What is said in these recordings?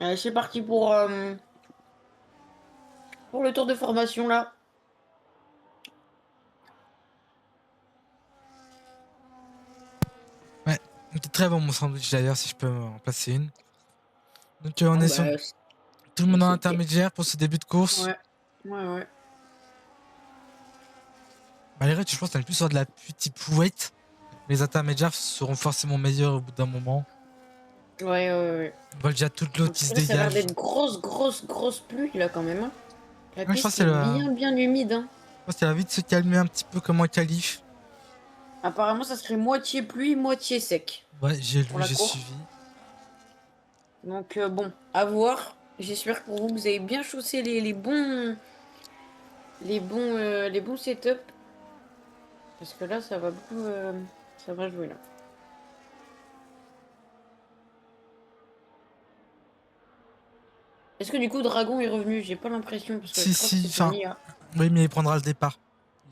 Allez, c'est parti pour le tour de formation là. Ouais, c'était très bon mon sandwich d'ailleurs, si je peux en passer une. Donc on Bon, est sur bah, tout le monde en c'était. intermédiaire pour ce début de course. Ouais, ouais, ouais. Malgré tout, je pense qu'on est plus sur de la pluie type wet. Les intermédiaires seront forcément meilleurs au bout d'un moment. Ouais, ouais, ouais. On voit déjà toute l'eau qui se Là, ça a l'air dégage. d'être grosse pluie là quand même, hein. La Ouais, je pense piste qu'elle est va, bien humide, hein. va vite se calmer un petit peu comme en qualif. Apparemment, ça serait moitié pluie, moitié sec Ouais, j'ai pour lu, la j'ai course. suivi. Donc bon, à voir. J'espère que vous avez bien chaussé les bons setups. Parce que là, ça va beaucoup, ça va jouer là. Est-ce que du coup Dragon est revenu? J'ai pas l'impression parce que Si, je crois que si, c'est son enfin, IA. oui, mais il prendra le départ.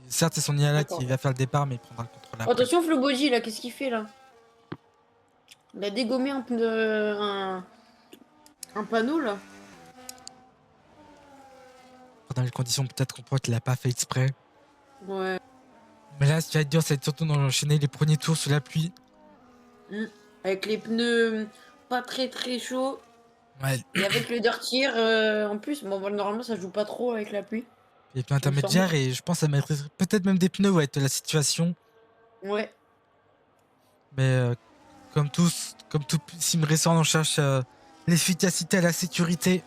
Certes, c'est son IA là qui D'accord. va faire le départ, mais il prendra le contrôle Oh, après. attention Floboji là, qu'est-ce qu'il fait là? Il a dégommé un panneau là. Dans les conditions, peut-être qu'on pourrait qu'il l'a pas fait exprès. Ouais. Mais là, ce qui va être dur, c'est surtout d'enchaîner les premiers tours sous la pluie. Hmm. Avec les pneus pas très chauds Ouais, et avec le dirtier en plus. Bon, normalement ça joue pas trop avec la pluie, les pneus il me semble. intermédiaires et je pense à mettre peut-être même des pneus, ouais, de la situation. Ouais. Mais comme tout sim récent, on cherche l'efficacité à la sécurité.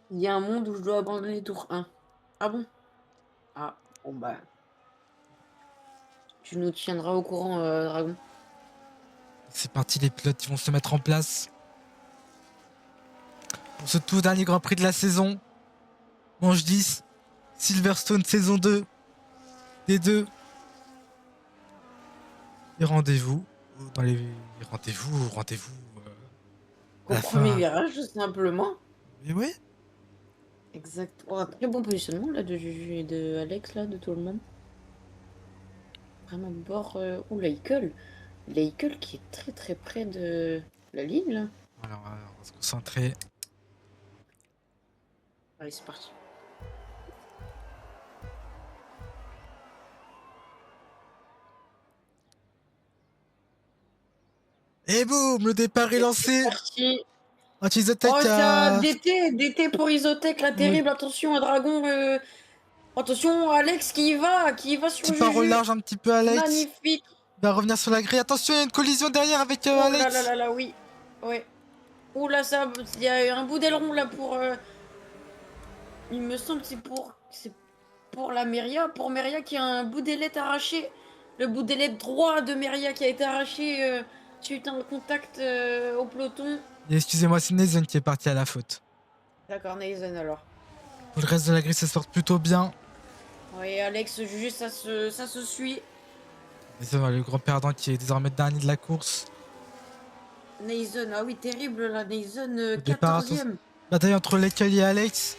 Il y a un monde où je dois abandonner tour 1. Ah bon? Ah, bon bah. Tu nous tiendras au courant, Dragon. C'est parti, les pilotes ils vont se mettre en place pour ce tout dernier Grand Prix de la saison. Manche 10, Silverstone saison 2, D2. Et rendez-vous dans les rendez-vous à Au la premier fin. virage, tout simplement. Mais ouais, Exact. Oh, un très bon positionnement là de Juju et de Alex là, de tout le monde. Vraiment bord. Ouh, Leikel. Leikel qui est très près de la ligne là. alors on va se concentrer. Allez, c'est parti. Et boum, le départ est Et c'est lancé. parti. Oh, Anti-Isotech ça, a... DT pour Isotech là, Oui, terrible. Attention à Dragon. Attention, Alex qui y va sur petit parole Juju. large un petit peu Alex. Magnifique. Il va revenir sur la grille. Attention, il y a une collision derrière avec Oh là là Alex. là là, oui. Ouais. Oh là, ça, il y a un bout d'aileron là pour. Il me semble que c'est pour la Meria. Pour Meria qui a un bout d'ailette arraché. Le bout d'ailette droit de Meria qui a été arraché suite à un contact au peloton. Et excusez-moi, c'est Nathan qui est parti à la faute. D'accord, Nathan alors. Pour le reste de la grille, ça se porte plutôt bien. Oui, Alex, Juju, ça se suit. Nathan, le grand perdant qui est désormais dernier de la course. Nathan, ah oui, terrible là. Nathan, Au départ, attention. 14e. Bataille entre Leikel et Alex.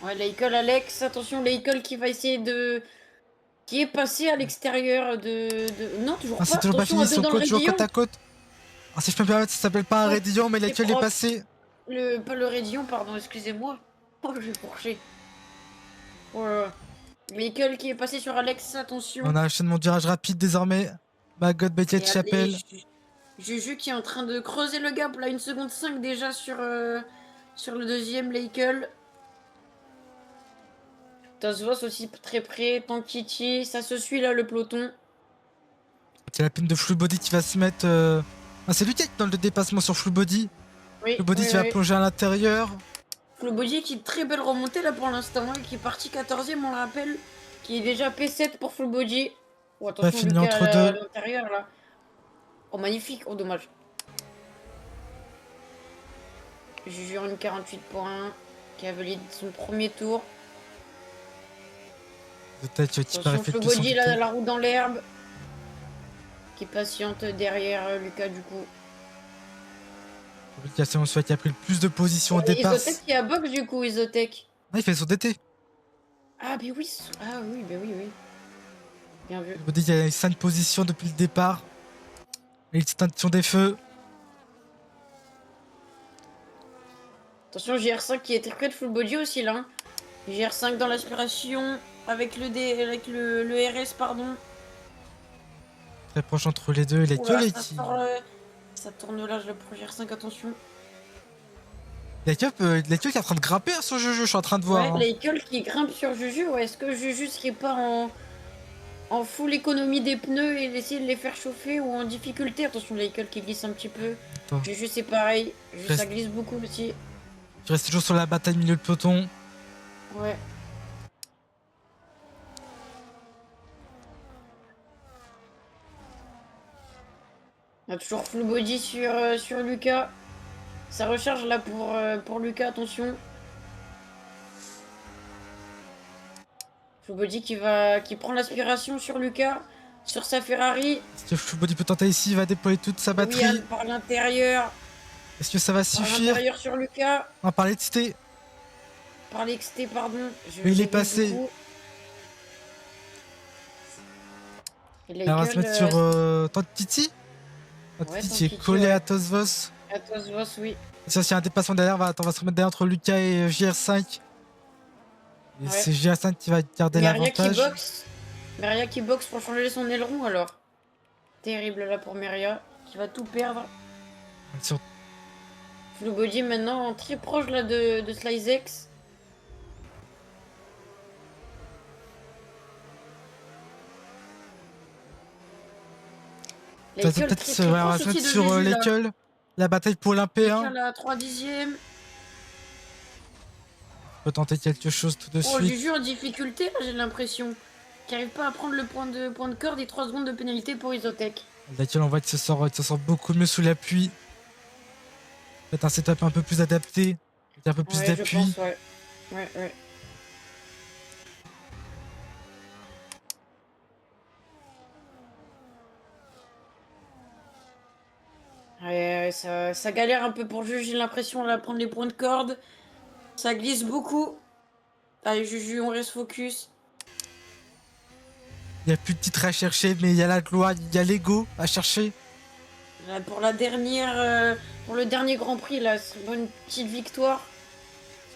Ouais, Leikel, Alex. Attention, Leikel qui va essayer de. Qui est passé à l'extérieur Non, toujours Ah, c'est pas. toujours pas Attention fini, à ils deux sont dans le toujours côte raidillon. à côte. Ah, si je peux me permettre, ça s'appelle pas un Hop, raidillon, mais c'est Leikel est propre. passé. Pas le raidillon, pardon, excusez-moi. Oh, j'ai fourché. Oh là là. Michael qui est passé sur Alex, On attention. a un enchaînement de virage rapide désormais. Maggot, Beckett, Et allez, Chapelle. Juju qui est en train de creuser le gap, là, 1 seconde 5 déjà sur le deuxième, Leikel. Tasvos aussi très près, Tankiti, ça se suit là, le peloton. C'est la peine de Full Body qui va se mettre. Ah, c'est lui qui est dans le dépassement sur Full Body. Oui, Full Body oui, qui va oui. plonger à l'intérieur. Flobody qui est très belle remontée là pour l'instant, hein, qui est parti 14e, on le rappelle. Qui est déjà P7 pour Flobody. Oh, Va attention, finir Lucas entre à deux. l'intérieur là. Oh, magnifique, oh, dommage. Juju en 48 points, qui a validé son premier tour. De tête qui paraît Attention, effectuer son Flobody là, DT. la roue dans l'herbe. Qui patiente derrière Lucas du coup. Publication soit qui a pris le plus de positions au Et départ. Isotech qui a box du coup, Isotech. Ah, il fait son DT. Ah, mais oui, ah oui, bah oui, oui. Bien vu. Full Body qui a eu 5 positions depuis le départ. L'extinction des feux. Attention, GR5 qui est très près de full body aussi là. Hein. GR5 dans l'aspiration avec le RS, pardon. Très proche entre les deux. Oula, L'école ça qui. sort, ça tourne là, le pro GR5, attention. L'école qui est en train de grimper sur Juju, je suis en train de voir. Ouais, Hein. l'école qui grimpe sur Juju, ouais, est-ce que Juju serait pas en full économie des pneus et essayer de les faire chauffer ou en difficulté? Attention, l'école qui glisse un petit peu. Attends. Juju, c'est pareil. Juju, Reste- ça glisse beaucoup aussi. Je reste toujours sur la bataille milieu de peloton. Ouais. On a toujours full body sur Lucas. Ça recharge là pour Lucas, attention. Full body qui prend l'aspiration sur Lucas, sur sa Ferrari. Est-ce que Fullbody peut tenter ici? Il va déployer toute sa batterie. Yann par l'intérieur. Est-ce que ça va Par suffire? l'intérieur sur Lucas. On va parler de cité. Par l'exté, pardon. Mais il est j'ai passé. beaucoup. Et Alors, on va se mettre sur Tantiti. Ouais, Tantiti est Tantiti, collé ouais. à Tosvos. Atos Vos, oui. Si il y a un dépassement derrière, on va se remettre derrière entre Lucas et JR5. Et Ouais. c'est JR5 qui va garder Meria qui l'avantage. boxe. Meria qui boxe pour changer son aileron alors. Terrible là pour Meria, qui va tout perdre. Sur- Full body maintenant très proche là de Slicex. On va peut-être se mettre sur l'école. La bataille pour l'Olympéen. L'école à 3 dixièmes. On peut tenter quelque chose tout de Oh, suite. Juju en difficulté, là, j'ai l'impression. Qui arrive pas à prendre le point de corde et 3 secondes de pénalité pour Isotech. L'école, on voit qu'il se sort beaucoup mieux sous l'appui. Peut-être un setup un peu plus adapté. Avec un peu plus Ouais, je d'appui. pense, ouais. Ouais. Ouais, ça galère un peu pour Juju, j'ai l'impression là, prendre les points de corde. Ça glisse beaucoup. Allez, Juju, on reste focus. Il n'y a plus de titre à chercher, mais il y a la gloire, il y a l'ego à chercher. Là, pour la dernière, pour le dernier Grand Prix, là, c'est une petite victoire.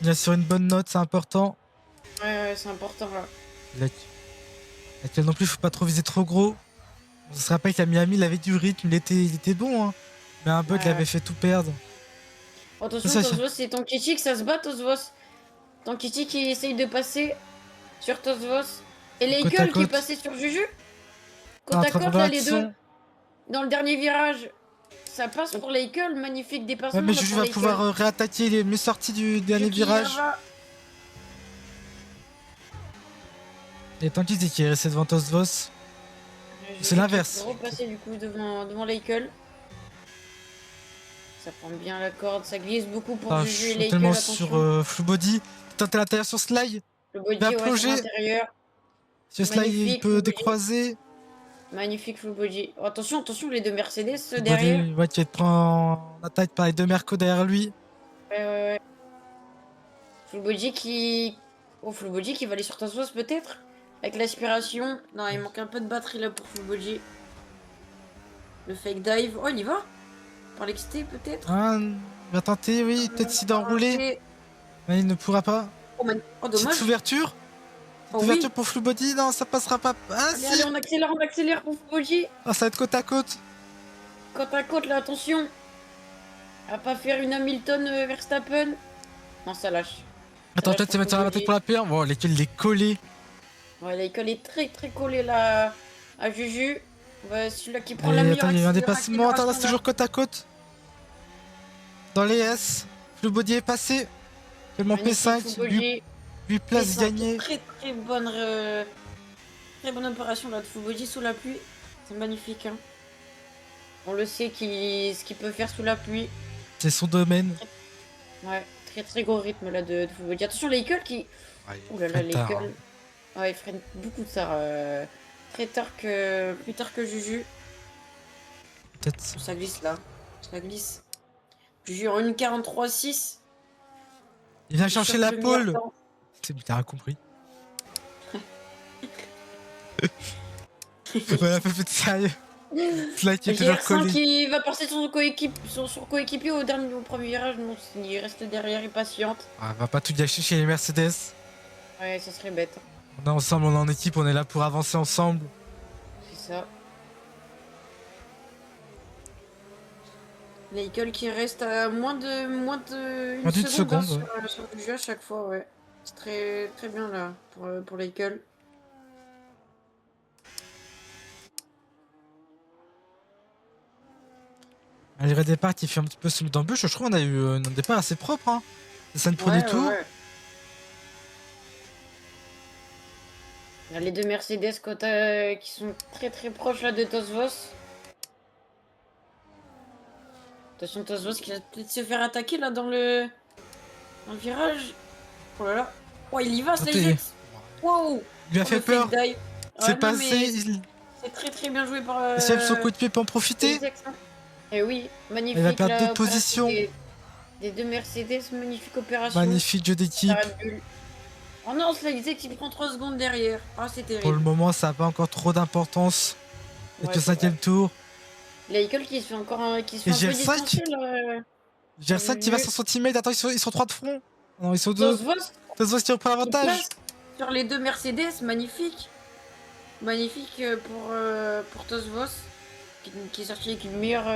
Bien sur une bonne note, c'est important. Ouais, c'est important là. L'école non plus, faut pas trop viser trop gros. On se rappelle qu'à Miami, il avait du rythme, il était bon, hein. Mais un bug Ouais. l'avait fait tout perdre. Attention, Ça, Tosvos, c'est Tankichi que ça se bat, Tosvos. Tankichi qui essaye de passer sur Tosvos. Et Côte à Leikel qui est côte. passé sur Juju. En Côte à train de côte, prendre là, les deux. l'action. Dans le dernier virage, ça passe pour Leikel. Magnifique dépassement. Ouais, mais là, Juju pour va Leikel. pouvoir réattaquer les mieux sorties du dernier Juki virage. Yava. Et tant qu'il dit qu'il est resté devant Tosvos. C'est l'inverse. Il peut repasser du coup devant Leikel. Ça prend bien la corde, ça glisse beaucoup pour Ah, je Juju et suis Leikel. tellement Attention. sur Full Body. Tenter l'intérieur sur Sly. Le body, va ouais, sur plonger. l'intérieur. Si Sly il Magnifique, peut Full Body. décroiser. Magnifique full body. Oh, attention, les deux Mercedes Full derrière. Body, ouais, qui est en attaque par les deux Merco derrière lui. Ouais. Full body qui. Oh, full body qui va aller sur Tassos peut-être. Avec l'aspiration. Non, il manque un peu de batterie là pour full body. Le fake dive. Oh, il y va. Par l'exté peut-être. Ah, il va tenter, oui, peut-être s'y d'enrouler. Mais il ne pourra pas. Oh, oh Petite dommage. ouverture. Oh, Ouverture oui. pour Full Body, non, ça passera pas. Ah, Allez, si. allez, on accélère pour full body. Ah, ça va être côte à côte. Côte à côte là, attention. À pas faire une Hamilton Verstappen. Non, ça lâche. Attends, peut-être se mettre sur la bataille pour la paire. Bon, lesquels il est collé. Ouais, l'école est très collé là à Juju. Ouais, celui-là qui prend Et la meilleure attends, il y a eu un dépassement. Attends, là, accélération, c'est toujours côte à côte. Dans les S. Full Body est passé. Tellement Magnifique, P5. full body. 8 places P5, gagnées. Très bonne opération là de full body sous la pluie. C'est magnifique. Hein. On le sait ce qu'il peut faire sous la pluie. C'est son domaine. Ouais, très gros rythme là de full body. Attention l'école qui. Ouh là là, l'école. Ouais, il freine beaucoup de ça. Plus tard que Juju. Peut-être. Ça glisse là. Ça glisse. Juju en 1,43,6. Il vient chercher la pole. temps. T'as rien compris. Voilà, un peu plus de sérieux. Là qui est toujours GR5 collé. qui va passer son coéquipier au premier virage. Non, il reste derrière, il patiente. Ah, on va pas tout gâcher chez les Mercedes. Ouais, ça serait bête. On est ensemble, on est en équipe, on est là pour avancer ensemble. C'est ça. L'Eickel qui reste à moins de Moins une d'une seconde hein, seconde, ouais. sur le jeu à chaque fois, ouais. C'est très très bien là pour l'Eickel. Un livré départ qui fait un petit peu celui d'embûche. Je trouve qu'on a eu un départ assez propre. Hein. Ça ne prenait Ouais, tout. ouais. Là, les deux Mercedes qui sont très très proches là de Tosvos. Attention Tosvos qui va peut-être se faire attaquer là dans le virage. Oh là là. Oh il y va SlizeX. Wow. Il lui a Oh, fait le peur. fake dive. C'est Ah non passé. mais Il... c'est très très bien joué par Si même son coup de pied peut en profiter. SlizeX. Hein. Et oui, Il va magnifique perdre la d'autres opération positions. des deux Mercedes, magnifique opération. Magnifique jeu d'équipe. Oh non, SlizeX il prend 3 secondes derrière. Ah c'est Pour le terrible. moment, ça n'a pas encore trop d'importance. Et Ouais, que c'est vrai. 5ème tour. L'Eickel qui se fait encore qui se fait Et un peu GR5 distancer là. GR5 qui va sur son teammate. Attends, ils sont 3 de front. Non, ils sont 2. Tosvos Tosvos qui reprend qui l'avantage. passe sur les deux Mercedes, magnifique. Magnifique pour Tosvos qui est sorti avec une meilleure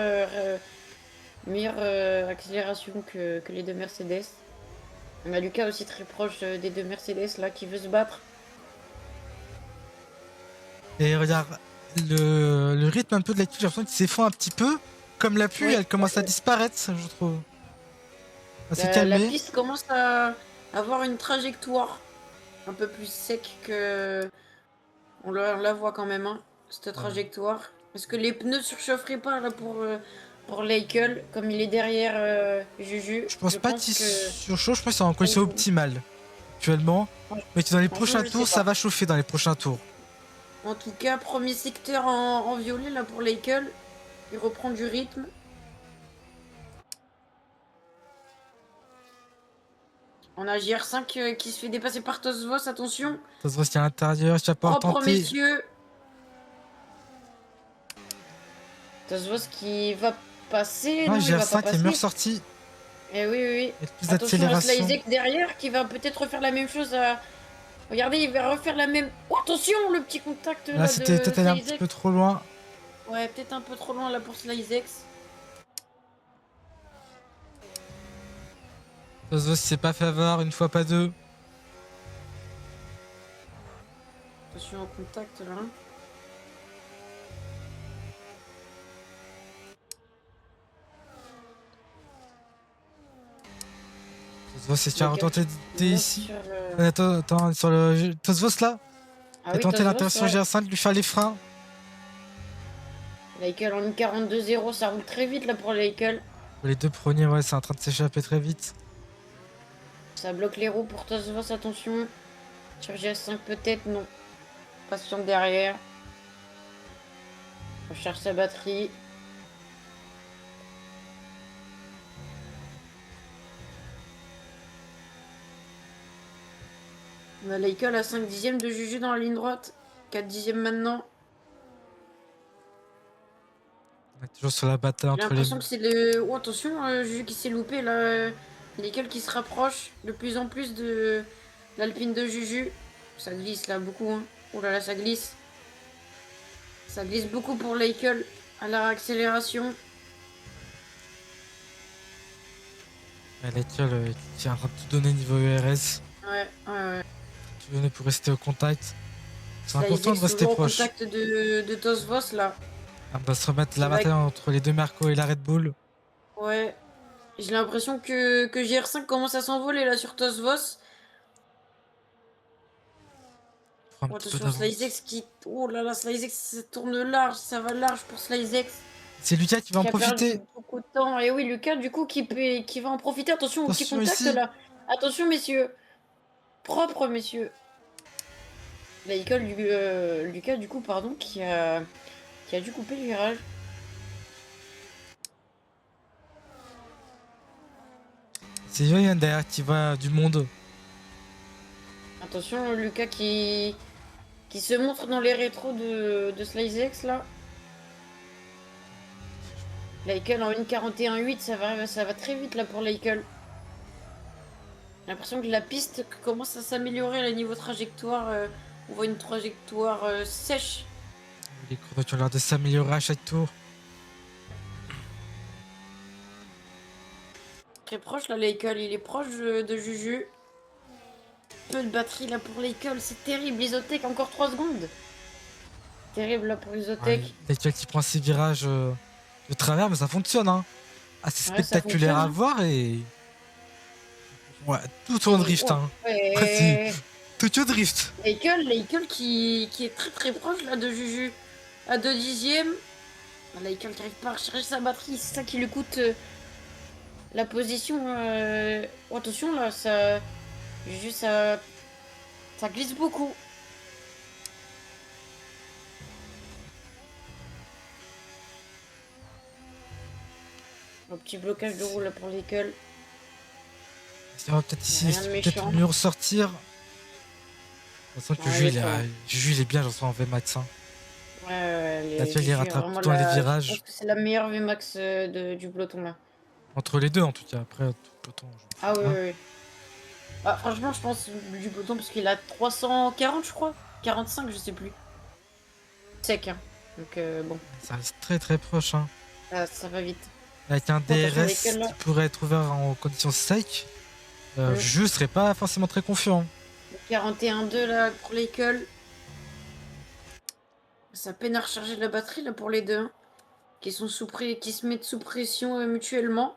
accélération que les deux Mercedes. On a Lucas aussi très proche des deux Mercedes là qui veut se battre. Et regarde, le rythme un peu de la j'ai l'impression qu'il s'effondre un petit peu. Comme la pluie, Oui, elle commence à disparaître, je trouve. Elle s'est la calmée. piste commence à avoir une trajectoire un peu plus sec que. On la voit quand même, hein, cette trajectoire. Est-ce que les pneus surchaufferaient pas là pour l'Eickel, comme il est derrière Juju? Je pense Je pas pense qu'il que. surchauffe, je pense qu'ils sont en condition optimale actuellement. Mais que dans les prochains Je tours, sais ça pas. va chauffer dans les prochains tours. En tout cas, premier secteur en violet là pour l'Eickel. Il reprend du rythme. On a JR5 qui se fait dépasser par Tosvos, attention. Ça se voit qu'il y a à l'intérieur, tu vas pouvoir Propre tenter. messieurs. Tosvos qui va passer. Ah, Non, il va pas GR5 est mieux passer. ressorti. Eh oui, oui, oui. Avec plus Attention à d'accélération. SlizeX derrière qui va peut-être refaire la même chose à. Regardez, il va refaire la même. Oh, attention, le petit contact Là, là c'était de peut-être allé un petit SlizeX. peu trop loin. Ouais, peut-être un peu trop loin là pour SlizeX. Tozos s'est pas fait avoir, une fois pas deux. Attention au contact là. Tozos, c'est tu as retenté d'idée ici. Sur, Attends, sur le Tozos là. Ah T'as oui, tenté Tosvos, l'intervention ouais. GR5, lui faire les freins. L'Eichel en 42-0, ça roule très vite là pour l'Eichel. Les deux premiers, ouais, c'est en train de s'échapper très vite. Ça bloque les roues pour Tosvos, attention. Sur GS5 peut-être, non. Patient derrière. Recharge sa batterie. On a l'Eichel à 5 dixièmes de Juju dans la ligne droite. 4 dixièmes maintenant. On est toujours sur la bataille J'ai entre les. l'impression que c'est le. Oh, attention, Juju qui s'est loupé là. L'Eichel qui se rapproche de plus en plus de l'Alpine de Juju. Ça glisse là beaucoup. Hein. Oh là là, ça glisse. Ça glisse beaucoup pour l'Eichel à la réaccélération. L'école qui est en train de tout donner niveau ERS. Ouais, ouais, ouais. Tout donner pour rester au contact. C'est Là, important ils de rester toujours au proche. contact de Tosvos là. On doit se remettre la C'est vrai bataille entre les deux Merco et la Red Bull. Ouais. J'ai l'impression que GR5 commence à s'envoler là sur Tosvos. Prends un Oh, petit peu attention, d'avance. SlizeX qui. Oh là là, SlizeX ça tourne large, ça va large pour SlizeX. C'est Lucas qui va en Qui a perdu profiter. beaucoup de temps. Et oui, Lucas, du coup, qui va en profiter. Attention au petit Attention contact ici. là. Attention, messieurs. Propre, messieurs. La école du Lucas, du coup, pardon, qui a dû couper le virage. C'est Yoyan derrière qui voit du monde. Attention, Lucas qui se montre dans les rétros de SlizeX là. L'Eichel en 1,41,8, ça va très vite là pour l'Eichel. J'ai l'impression que la piste commence à s'améliorer à niveau trajectoire. On voit une trajectoire sèche. Les courbatures ont l'air de s'améliorer à chaque tour. Très proche là, l'Eichel, il est proche de Juju. Peu de batterie là pour l'Eichel, c'est terrible. Isotech, encore 3 secondes. Terrible là pour Isotech. L'Eichel qui prend ses virages de travers, mais ça fonctionne. Hein. Ah, c'est Ouais, ça spectaculaire fonctionne. à Hein. voir et. Ouais, tout en drift. Hein. Ouais. Tout au drift. L'Eichel qui est très très proche là de Juju. À 2 dixièmes. L'Eichel qui arrive pas à recharger sa batterie, c'est ça qui lui coûte la position. Oh, attention là, ça. Juju, ça glisse beaucoup. Un petit blocage de roue là pour l'Eichel. On va peut-être ici, Rien de peut-être méchant. mieux ressortir. De toute façon, que Ouais, Juju, il est bien, j'en sens en VMAX. Hein. Ouais, Là, tu vois, il Juju est rattrape tout vraiment le temps les je pense virages. que c'est la meilleure VMAX du peloton là. Entre les deux, en tout cas. Après, tout le peloton. Ah oui, oui, oui. Ah, franchement, je pense du peloton parce qu'il a 340, je crois. 45, je sais plus. Sec, hein. Donc bon, Ça reste très très proche. Hein. ça va vite. Avec un Bon, attention, DRS l'Eichel, là. qui pourrait être ouvert en conditions sec, Mm. je serais pas forcément très confiant. 41,2 là pour l'Eichel. Ça peine à recharger la batterie là pour les deux. Hein, qui se mettent sous pression mutuellement.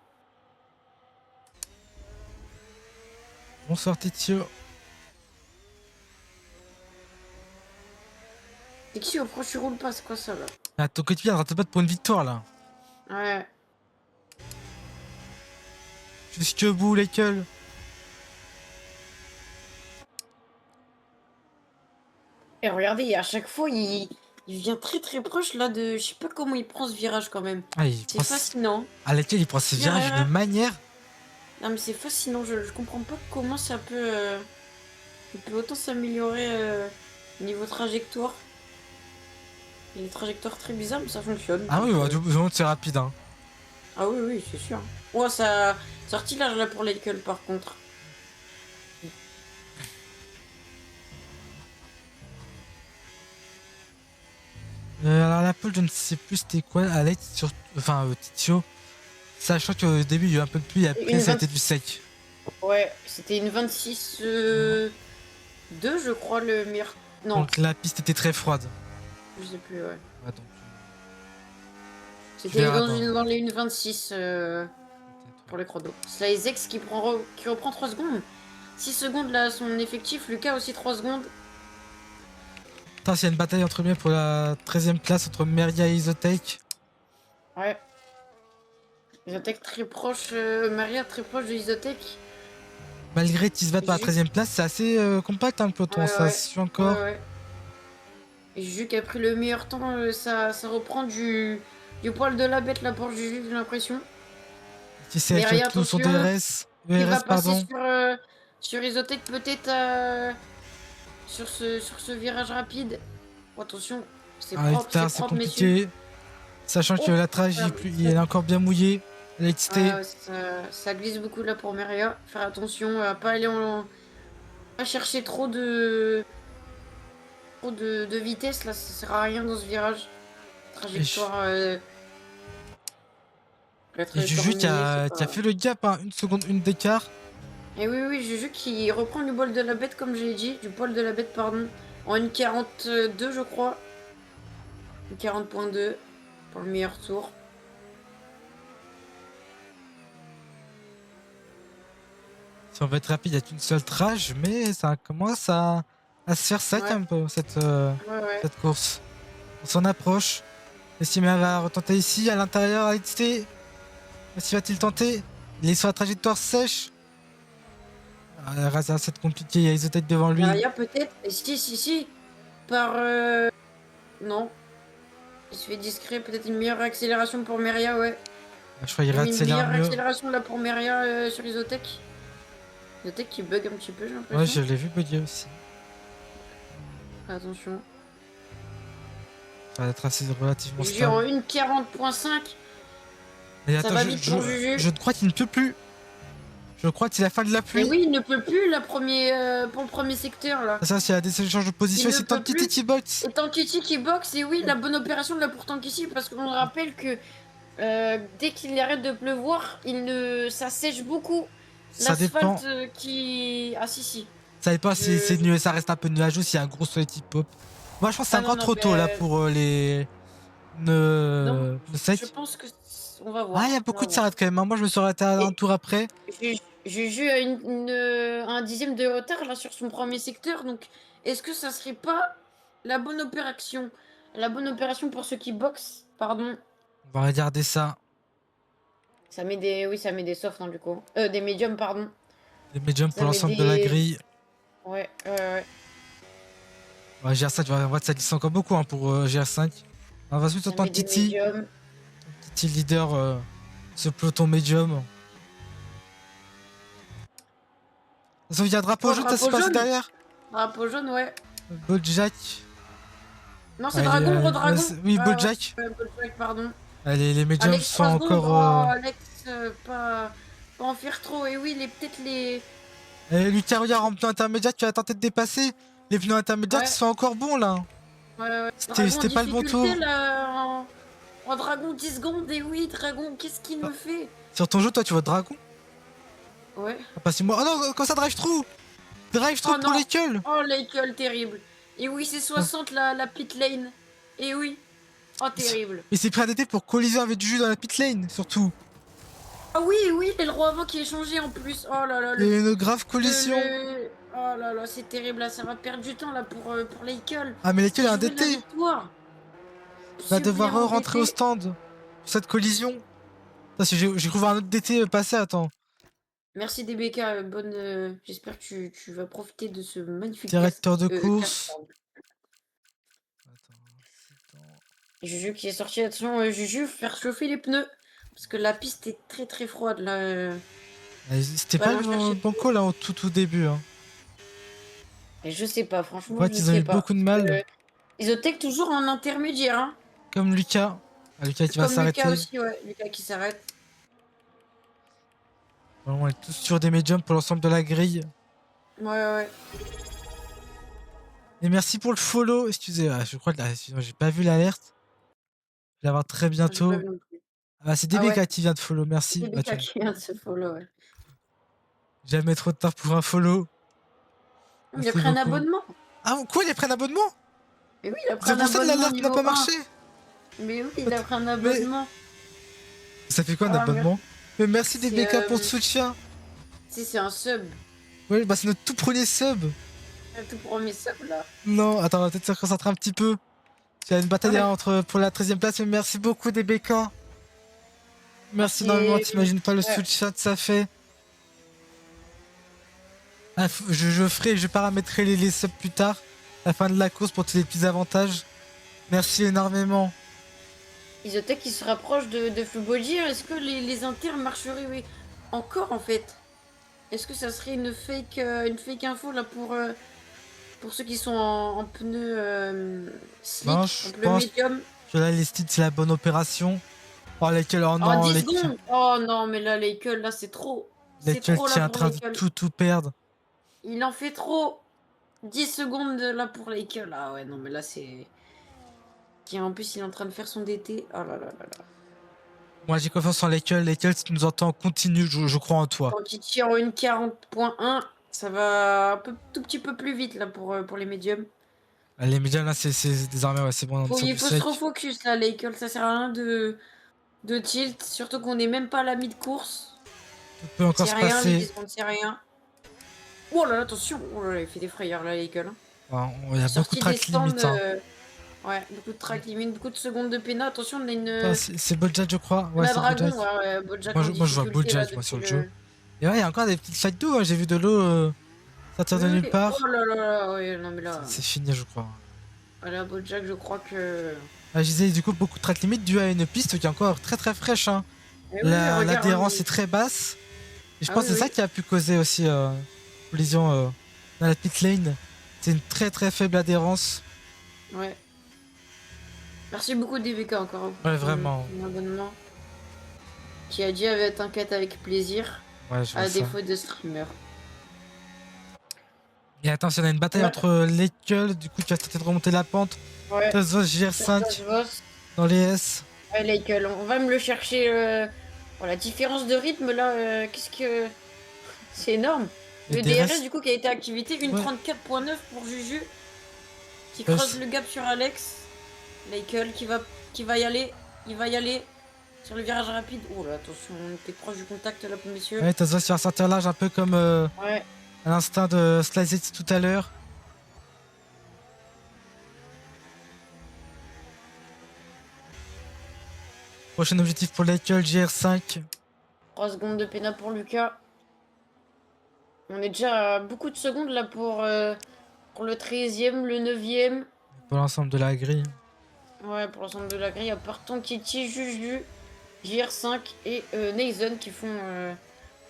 Bonsoir Titio. C'est qui au proche, tu roules pas, c'est quoi ça là? Ah, ton coéquipier ne rate pas pour une victoire là. Ouais. Jusqu'au bout, l'école. Et regardez, à chaque fois, il vient très très proche là de. Je sais pas comment il prend ce virage quand même. Ah, C'est fascinant. à laquelle il prend ses virages d'une manière. Non mais c'est fascinant, je comprends pas comment ça peut, il peut autant s'améliorer niveau trajectoire. Il y a des trajectoires très bizarres mais ça fonctionne. Ah Donc, oui, bah, c'est rapide. Hein. Ah oui, oui, c'est sûr. Ouais, ça sorti large là pour l'école par contre. Alors la pole, je ne sais plus c'était quoi. Alex, enfin Titio. Sachant qu'au début, il y a eu un peu de pluie, après, ça a été du sec. Ouais, c'était une 26 2 je crois le meilleur. Non, Donc la piste était très froide. je sais plus, ouais. Ouais, donc, C'était verras dans les 1,26 pour les chronos. Slizex qui reprend 3 secondes. 6 secondes là, son effectif. Lucas aussi 3 secondes. Putain, s'il y a une bataille entre miens pour la 13ème place entre Meria et Isotech. Ouais. Isotech très proche. Maria très proche de Isotech. Malgré qu'ils se battent pour la 13ème place, c'est assez compact hein, le peloton, Ouais, ça ouais. se suit encore. Ouais, ouais. Et Juju qui a pris le meilleur temps, ça reprend du poil de la bête là pour Juju, j'ai l'impression. Qui sait avec tout son DRS. Il va ERS, passer pardon. sur Isotech peut-être sur ce virage rapide. Oh, attention, c'est propre, C'est messieurs. compliqué. Sachant que la trage, il est encore bien mouillé. LXT. Ça glisse beaucoup là pour Meria. Faire attention à pas aller pas chercher trop de vitesse là, ça sert à rien dans ce virage. Trajectoire. Et Juju qui a fait le gap, hein, 1 seconde, 1 d'écart. Et oui, oui, Juju qui reprend du poil de la bête, comme j'ai dit, du poil de la bête, pardon, en une 42, je crois. Une 40.2 pour le meilleur tour. Si on veut être rapide, il n'y a qu'une seule trage, mais ça commence à se faire sec un peu, cette course. On s'en approche. Et si Meria va retenter ici, à l'intérieur, à LXT. Messi va-t-il tenter? Il est sur la trajectoire sèche. C'est compliqué, il y a Isotech devant lui. Il y a peut-être. Si. Par. Non. Il se fait discret, peut-être une meilleure accélération pour Meria, ouais. Je crois qu'il réaccélère mieux. Une meilleure accélération là pour Meria sur Isotech. Isotech qui bug un petit peu, j'ai l'impression. Ouais, je l'ai vu bugger aussi. Attention. Ça va être assez relativement J'ai stable. en une 40.5. Et Ça attends, va vite pour Juju. je crois qu'il ne peut plus. Je crois que c'est la fin de la Mais pluie. oui, il ne peut plus pour le premier secteur là. Ça, c'est des échanges de position. Il ne C'est peut Tankiti plus. qui boxe. Et Tankiti qui boxe, et oui, la bonne opération là pour Tankiti, parce qu'on rappelle que dès qu'il arrête de pleuvoir, ça sèche beaucoup Ça dépend. l'asphalte qui. Ah si si. Ça dépend si c'est nuageux, ça reste un peu nuageux, s'il y a un gros soleil qui pop. Moi, je pense que c'est Ah non encore non, trop tôt là mais pour les. non, Le je 7. pense que on va Ah, voir. il y a On beaucoup va de voir. s'arrêtent quand même, hein. Moi, je me suis arrêté un Et tour après. Juju a un dixième de retard là sur son premier secteur, donc est-ce que ça serait pas la bonne opération? La bonne opération pour ceux qui boxent, pardon. On va regarder ça. Ça met des. Oui, ça met des softs, hein, du coup. Des médiums, pardon. Les médiums pour Ça met l'ensemble de la des. grille. Ouais, ouais. Ouais, GR5, on va ça glisse encore beaucoup hein, pour GR5. On va suivre Ça met des Tankiti. médiums. Tankiti leader ce peloton médium. Ça, il y a un drapeau Oh, jaune, ça s'est drapeau passé jaune. derrière. Drapeau jaune, ouais. Bojack. Non, c'est Allez, dragon, dragon. oui, Ah, Bojack. ouais, Bojack, pardon. Allez, les médiums Alex, sont 3 secondes. encore. Oh, Alex, pas en faire trop. Et oui, peut-être les. Lucas, regarde, en pneu intermédiaire, tu as tenté de dépasser. Les pneus intermédiaires Ouais, qui sont encore bons là. ouais. Dragon en C'était pas le bon tour. difficulté, là. En dragon 10 secondes. Et oui, dragon, qu'est-ce qu'il me fait? Sur ton jeu, toi, tu vois Dragon. Ouais. Ah, passez-moi. Oh non, quand ça drive through. Drive through Oh pour non. les culls. Oh, l'école terrible. Et oui, c'est 60 la pit lane. Et oui. Oh, terrible. Il s'est pris un DT pour collision avec du jus dans la pit lane, surtout. Ah oui, oui, et le roi avant qui est changé en plus. Oh là là, Il y a une grave collision. Oh là là, c'est terrible là, ça va perdre du temps là pour l'Eikol. Ah, mais l'école a un Jouer de la DT. victoire. Il va devoir Suppléant rentrer au DT. stand. Pour cette collision. Attends, si j'ai cru voir un autre DT passer, attends. Merci DBK, bonne. J'espère que tu vas profiter de ce magnifique Directeur de casque, course. Juju qui est sorti, attention, Juju, faire chauffer les pneus. Parce que la piste est très très froide là. C'était pas le bon call là, au tout début. Hein. Et je sais pas, franchement, Ouais, je ils ont sais eu pas. beaucoup de mal. Isotech toujours en intermédiaire, hein. Comme Lucas. Ah, Lucas qui va Comme s'arrêter. Lucas aussi, ouais. Lucas qui s'arrête. On est tous sur des médiums pour l'ensemble de la grille. Ouais. Et merci pour le follow. Excusez, je crois que j'ai pas vu l'alerte. Je vais l'avoir très bientôt. Ah, c'est DBK qui vient de follow, merci. C'est DBK qui vient de se follow, ouais. Jamais trop de tard pour un follow. Il a pris un abonnement. Ah, quoi, il a pris un abonnement? Mais oui, il a pris un abonnement. C'est pour ça que l'alerte n'a pas marché. Mais oui, il a pris un abonnement. Ça fait quoi un abonnement? Mais merci DBK pour le soutien. Si, c'est un sub. Ouais, bah c'est notre tout premier sub. Un tout premier sub là. Non, attends, on va peut-être se concentrer un petit peu. Il y a une bataille pour la 13e place, mais merci beaucoup DBK. Merci énormément, t'imagines pas le soutien que ça fait. Ah, je paramétrerai les subs plus tard, à la fin de la course pour tous les petits avantages. Merci énormément. Isotech qui se rapproche de Fuboji, est-ce que les inters marcheraient encore en fait? Est-ce que ça serait une fake info là pour ceux qui sont en pneus slick, non, en pneus médium? Là, les sticks, c'est la bonne opération. Oh, l'Eikol, oh non, 10 secondes. Oh non, mais là, l'Eikol, là, c'est trop. L'Eikol qui est en train de tout perdre. Il en fait trop. 10 secondes là pour l'Eikol. Ah ouais, non, mais là, c'est... En plus, il est en train de faire son DT. Oh là là là là. Moi, j'ai confiance en l'Eikol. L'Eikol, si tu nous entends, continue, je crois en toi. Quand il tire en 1:40.1, ça va tout petit peu plus vite là pour les médiums. Les médiums, là, c'est désormais, ouais, c'est bon. Il faut se refocus là, l'Eikol. Ça sert à rien de tilt. Surtout qu'on n'est même pas à la mi-course. Tout peut encore se passer. Les 10 secondes, c'est rien. Oh là là, attention. Oh là là, il fait des frayeurs là, l'Eikol. Il y a beaucoup de track limite. Ouais, beaucoup de track limite, beaucoup de secondes de pénal. Attention, on a une. C'est Bojack, je crois. Ouais, c'est Dragon, ouais, Bojack. Moi, je vois Bojack, moi, sur le jeu. Et ouais, il y a encore des petites fights d'eau. J'ai vu de l'eau sortir de nulle part. Oh là là là, ouais, non mais là. C'est fini, je crois. Voilà, Bojack, je crois que. Je disais, du coup, beaucoup de track limite dû à une piste qui est encore très très fraîche. Hein. L'adhérence est très basse. Et je pense que c'est ça qui a pu causer aussi collision dans la pit lane. C'est une très très faible adhérence. Ouais. Merci beaucoup DBK encore. Ouais, vraiment. Abonnement. qui a dit t'inquiète avec plaisir, Ouais, je vois à ça. défaut de streamer. Et attention, on a une bataille Ouais. entre l'école, du coup tu vas tenter de remonter la pente. Ouais. Tazos JR5 dans les S. Ouais, Lakel, on va me le chercher. Bon, la différence de rythme là, qu'est-ce que. C'est énorme. Le Le DRS DRS. du coup qui a été activité, une Ouais. 34.9 pour Juju. Qui Ouais, creuse le gap sur Alex. Lakel qui va y aller. Il va y aller. Sur le virage rapide. Oh là, attention, on était proche du contact là, messieurs. ouais, Tazos il va sortir large un peu comme Ouais. à l'instinct de Slice tout à l'heure. Prochain objectif pour l'école JR5. 3 secondes de pénal pour Lucas. On est déjà à beaucoup de secondes là pour le 13e, le 9e. Pour l'ensemble de la grille. Ouais, pour l'ensemble de la grille, à part Tonkiti, Juju, JR5 et Nathan qui font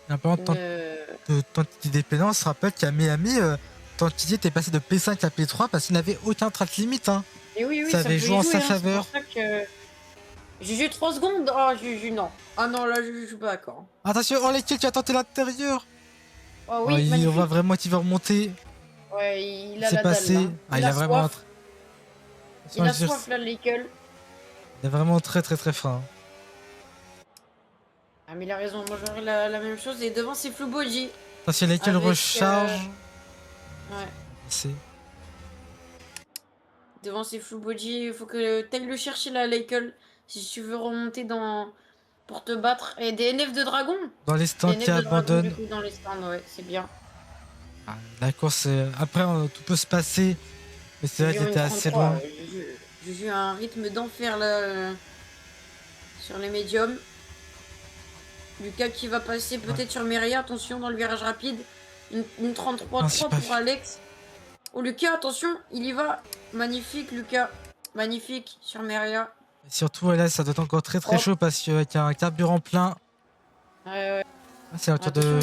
Un peu en une, temps de Tantity dépendant, on se rappelle qu'à Miami, Tantity était passé de P5 à P3 parce qu'il n'avait aucun track limite. Hein. Et oui, ça avait joué en sa hein, faveur. c'est pour ça que... Juju 3 secondes. Oh, Juju, non. Ah non, là, Juju, je suis pas d'accord. Attention, oh l'équipe qui a tenté l'intérieur. Oh oui, on voit vraiment qu'il va remonter. Ouais, il a la passé. dalle. Là. Ah, il a vraiment. Il a soif là, l'école. Il est vraiment très faim. Ah, mais il a raison, moi j'aurais la même chose. Et devant, c'est Fluboji. Attention, l'école recharge. Ouais. C'est. Devant, c'est Fluboji. Il faut que t'ailles le chercher là, l'école. Si tu veux remonter dans. Pour te battre. Et des NF de dragon. Dans les stands qui abandonnent. Du coup, dans les stands, ouais, c'est bien. Ah, la course, après, tout peut se passer. Mais c'est vrai qu'il était assez loin. J'ai eu un rythme d'enfer là. Sur les médiums. Lucas qui va passer peut-être sur Meria. Attention dans le virage rapide. Une 33-3 pour Alex. Oh Lucas, attention, il y va. Magnifique Lucas. Magnifique sur Meria. Et surtout, là, ça doit être encore très chaud parce qu'avec un carburant plein. Ouais. C'est un tour de.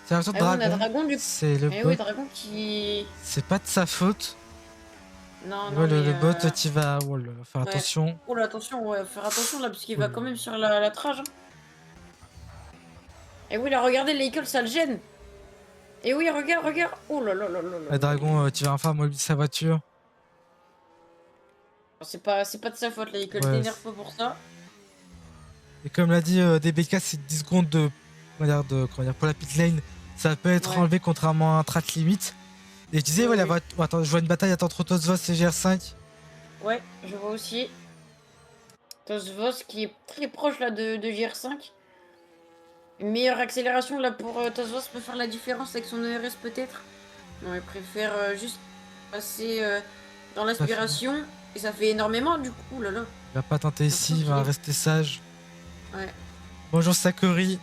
C'est un tour de Dragon. Dragon du coup. C'est le bot. Oui, Dragon qui. C'est pas de sa faute. Non, le bot qui va. Oh là, faire attention. Oh là, attention, ouais, faire attention là, parce qu'il va quand même sur la trage. Hein. Et oui, là, regardez, l'école, ça le gêne. Et oui, regarde. Oh là là là là là. Le Dragon, tu vas enfin mobiliser sa voiture. C'est pas de sa faute, l'école, t'énerve pas pour ça. Et comme l'a dit DBK, c'est 10 secondes de. Comment dire, pour la pit lane, ça peut être enlevé contrairement à un track limite. Et je disais, attends, je vois une bataille entre Tosvos et GR5. Ouais, je vois aussi. Tosvos qui est très proche là de GR5. Une meilleure accélération là pour Tosvos peut faire la différence avec son ERS peut-être. Non, il préfère juste passer dans l'aspiration. Et ça fait énormément du coup, là. Il va pas tenter ici, il va rester sage. Ouais. Bonjour Sakori.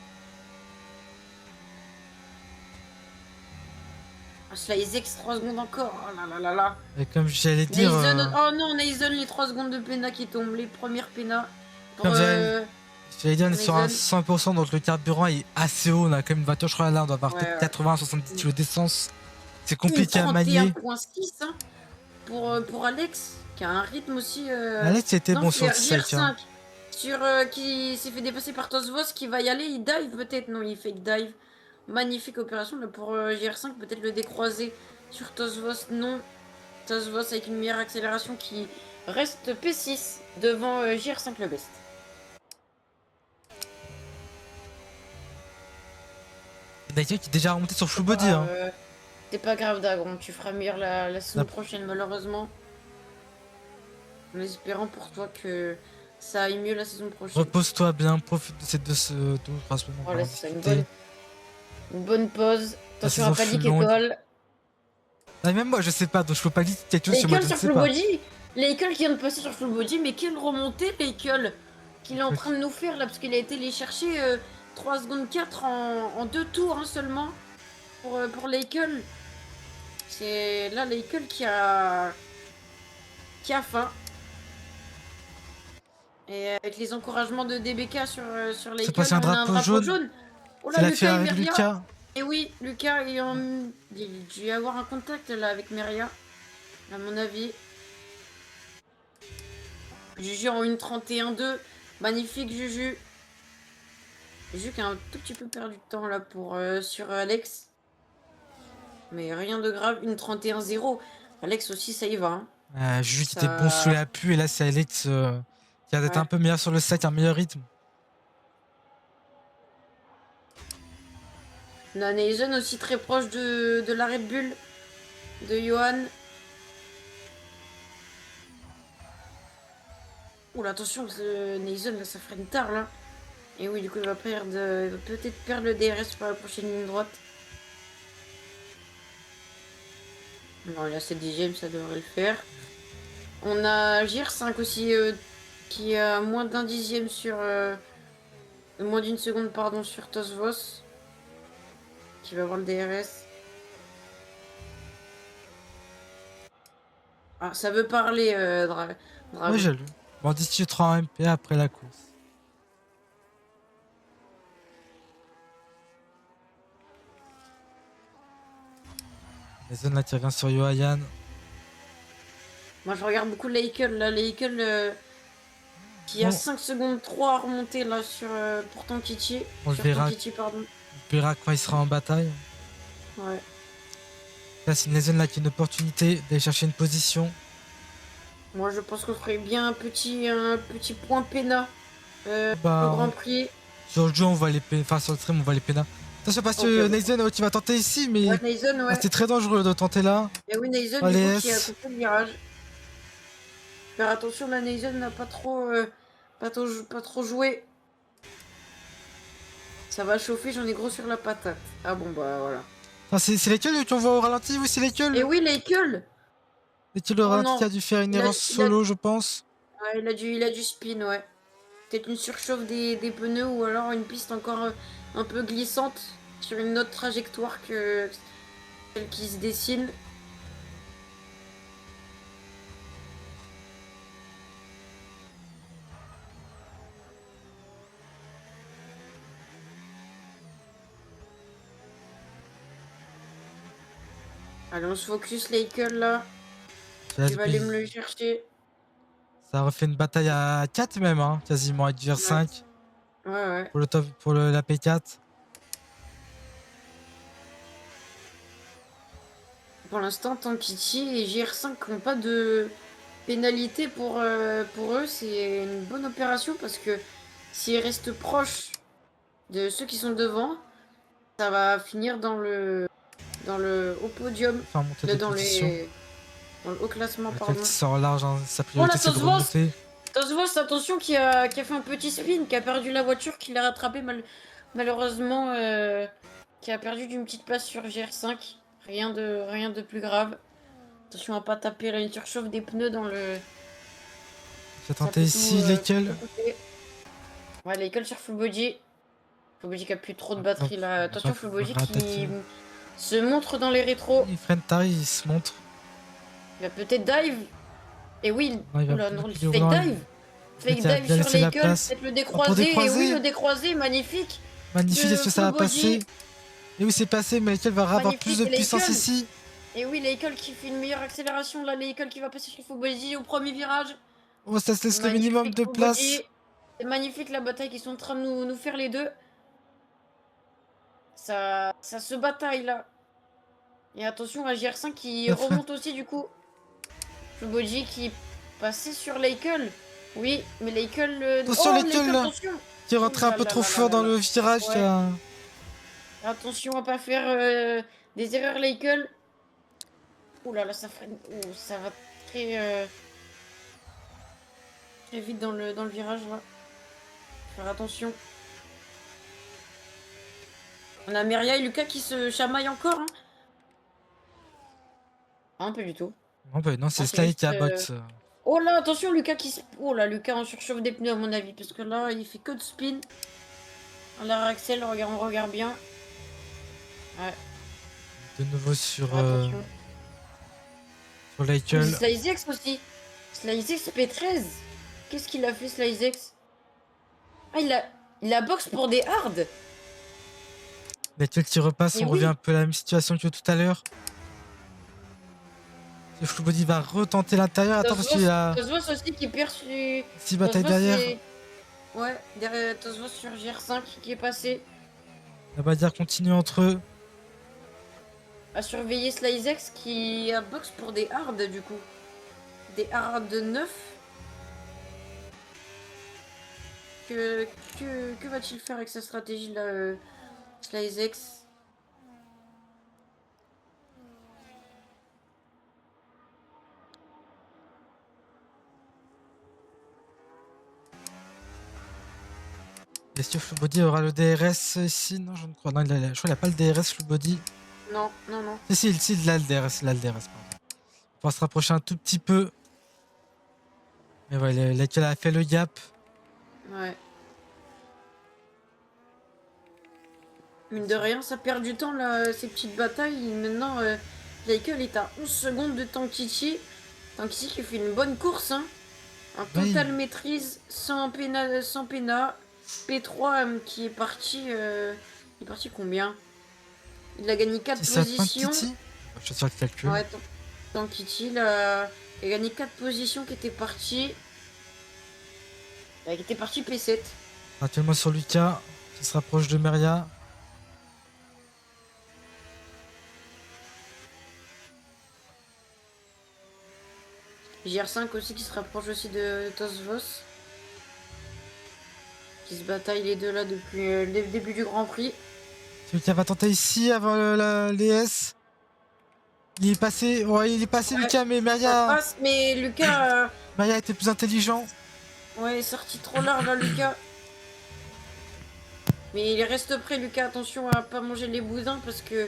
Slicex 3 secondes encore. Oh là là. Et comme j'allais dire. Oh non, Nathan, les 3 secondes de péna qui tombent. Les premières pénas. Comme j'allais dire, on est sur un 100%, donc le carburant est assez haut. On a quand même une voiture, je crois, là, on doit avoir peut-être 80-70 kg d'essence. C'est compliqué à manier. 31.6 hein, pour Alex, qui a un rythme aussi. Alex était bon sur le sec. Hein. Qui s'est fait dépasser par Tosvos, qui va y aller. Il dive peut-être. Non, il fake dive. Magnifique opération là, pour GR5, peut-être le décroiser sur Tosvos. Non, Tosvos avec une meilleure accélération qui reste P6 devant GR5 le best. D'ailleurs, qui est déjà remonté sur full body. Hein. C'est pas grave, Dagon, tu feras meilleur la saison prochaine, malheureusement. En espérant pour toi que ça aille mieux la saison prochaine. Repose-toi bien, profite de ce 2-3 semaines. Voilà, c'est une bonne pause. Attention à Panic École. Ah, même moi, je sais pas, donc je peux pas dire quelque chose sur moi, je ne sais pas. L'École qui vient de passer sur full body, mais quelle remontée l'École qu'il est en train de nous faire là, parce qu'il a été les chercher 3 secondes 4 en 2 tours hein, seulement pour l'École. C'est là l'École qui a faim. Et avec les encouragements de DBK sur l'École, on a un drapeau jaune. Oh là, Lucas et Meria. Et oui, Lucas, il a dû avoir un contact là avec Meria, à mon avis. Juju en 1.31.2. Magnifique, Juju. J'ai a un tout petit peu perdu de temps là pour sur Alex. Mais rien de grave, une 31-0. Alex aussi, ça y va. Hein. Juju qui était bon sous la pluie, et là c'est Alex qui a d'être un peu meilleur sur le set, un meilleur rythme. On a Neison aussi très proche de la Red Bull de Johan. Oula, attention, Neison là, ça freine tard là. Et oui, du coup, il va peut-être perdre le DRS par la prochaine ligne droite. Non, là, c'est 10ème, ça devrait le faire. On a JR5 aussi, qui a moins d'un dixième sur... moins d'une seconde, pardon, sur Tosvos. Qui va avoir le DRS. Ah, ça veut parler, Dragon. Oui, j'ai lu. Bon, d'ici 30 MP après la course. Les zones là qui revient sur Yoayan. Moi, je regarde beaucoup Leikel. Là, Leikel qui a 5 secondes 3 à remonter là sur pour Tankichi. On le verra. Pardon. On verra quand il sera en bataille. Ouais. Là, c'est une zones là qui a une opportunité d'aller chercher une position. Moi, je pense qu'on ferait bien un petit point pénat au Grand Prix. Sur le jeu, on voit les pénats. Enfin, sur le stream, on voit les pénats. Attention, parce que Neison qui va tenter ici, mais c'est très dangereux de tenter là. Et oui, Neison qui a coupé le virage. Faire attention, la Neison n'a pas trop joué. Ça va chauffer, j'en ai gros sur la patate. Ah bon, bah voilà. Ah, c'est Leikel qu'on voit au ralenti, oui, c'est Leikel. Et oui, Leikel. Leikel au ralenti qui a dû faire une erreur solo, je pense. Ouais, il a dû spin, ouais. Peut-être une surchauffe des pneus ou alors une piste encore un peu glissante sur une autre trajectoire que celle qui se dessine. Allez, on se focus Leikel là. Tu vas aller me le chercher. Ça refait une bataille à 4 même, hein, quasiment, avec GR5. Ouais. Pour le top, pour la P4. Pour l'instant, Tankichi et JR5 n'ont pas de pénalité pour eux. C'est une bonne opération parce que s'ils restent proches de ceux qui sont devant, ça va finir dans le haut podium, Enfin, dans le haut classement, pardon. Qui sort large, hein, sa priorité c'est de remonter. Tosvos, attention, qui a fait un petit spin, qui a perdu la voiture, qui l'a rattrapé malheureusement, qui a perdu d'une petite place sur GR5. Rien de plus grave. Attention à pas taper là, une surchauffe des pneus dans le... J'ai tenté ici, Leikel. Ouais, Leikel sur full body. Full body qui a plus trop de batterie là. Attention, full body qui se montre dans les rétros. Il freine tard, il se montre. Il va peut-être dive. Et oui, fake dive. Fake dive sur Leikel, peut-être le décroiser. Et oui, le décroiser, magnifique. Magnifique, est-ce que ça va passer? Et oui, c'est passé, mais Leikel va avoir plus de puissance ici. Et oui, Leikel qui fait une meilleure accélération là. Leikel qui va passer sur full body au premier virage. Oh, ça se laisse le minimum de place. C'est magnifique la bataille qu'ils sont en train de nous faire les deux. Ça se bataille là. Et attention à GR5 qui remonte aussi du coup. Fuboji qui passait sur Leikel. Oui, mais Leikel... Attention Leikel là, qui est rentré un peu trop fort dans le virage. Attention à pas faire des erreurs Leikel. Ouh là là, ça freine. Ça va très vite dans le virage là. Faire attention. On a Meria et Lucas qui se chamaillent encore. Hein. Ah, pas du tout. Non, c'est Sly qui a box. Oh là, attention, Lucas qui se... Oh là, Lucas en surchauffe des pneus à mon avis. Parce que là, il fait que de spin. Alors, Axel, on regarde bien. Ouais. De nouveau sur Leikel. Slyzex aussi. Slyzex P13. Qu'est-ce qu'il a fait, Slyzex? Ah, il a box pour des hards. Leikel qui repasse, on revient un peu à la même situation que tout à l'heure. Le full body va retenter l'intérieur. Attends, parce qu'il y a... Tosvos aussi qui perd 6 batailles derrière. Ouais, derrière Tosvo sur GR5 qui est passé. La Badia continue entre eux. À surveiller Slizex qui a box pour des hards du coup. Des hards 9. Que, que va-t-il faire avec sa stratégie là, Slizex? Est-ce que Flubody aura le DRS ici? Non, je ne crois. Non, je crois qu'il n'a pas le DRS Flubody. Non, non, non. Si, il a le DRS, pardon. On va se rapprocher un tout petit peu. Mais ouais, lequel a fait le gap. Ouais. Mine de rien, ça perd du temps là, ces petites batailles. Maintenant, Leikel est à 11 secondes de Tankichi. Tankichi qui fait une bonne course, hein. En totale maîtrise, sans péna, sans péna. P3 qui est parti. Il est parti combien? Il a gagné 4 positions. Je vais faire le calcul. Ouais, Tankichi, il a gagné 4 positions qui étaient parties. Qui était parti P7. Actuellement sur Lucas, qui se rapproche de Meria. JR5 aussi qui se rapproche aussi de Tosvos. Qui se bataillent les deux là depuis le début du Grand Prix. Lucas va tenter ici avant l'ES. Il est passé, ouais, il est passé ouais. Lucas, mais Meria. Passe, mais Lucas. Meria était plus intelligent. Ouais, il est sorti trop large là, Lucas. Mais il reste prêt, Lucas. Attention à pas manger les boudins parce que.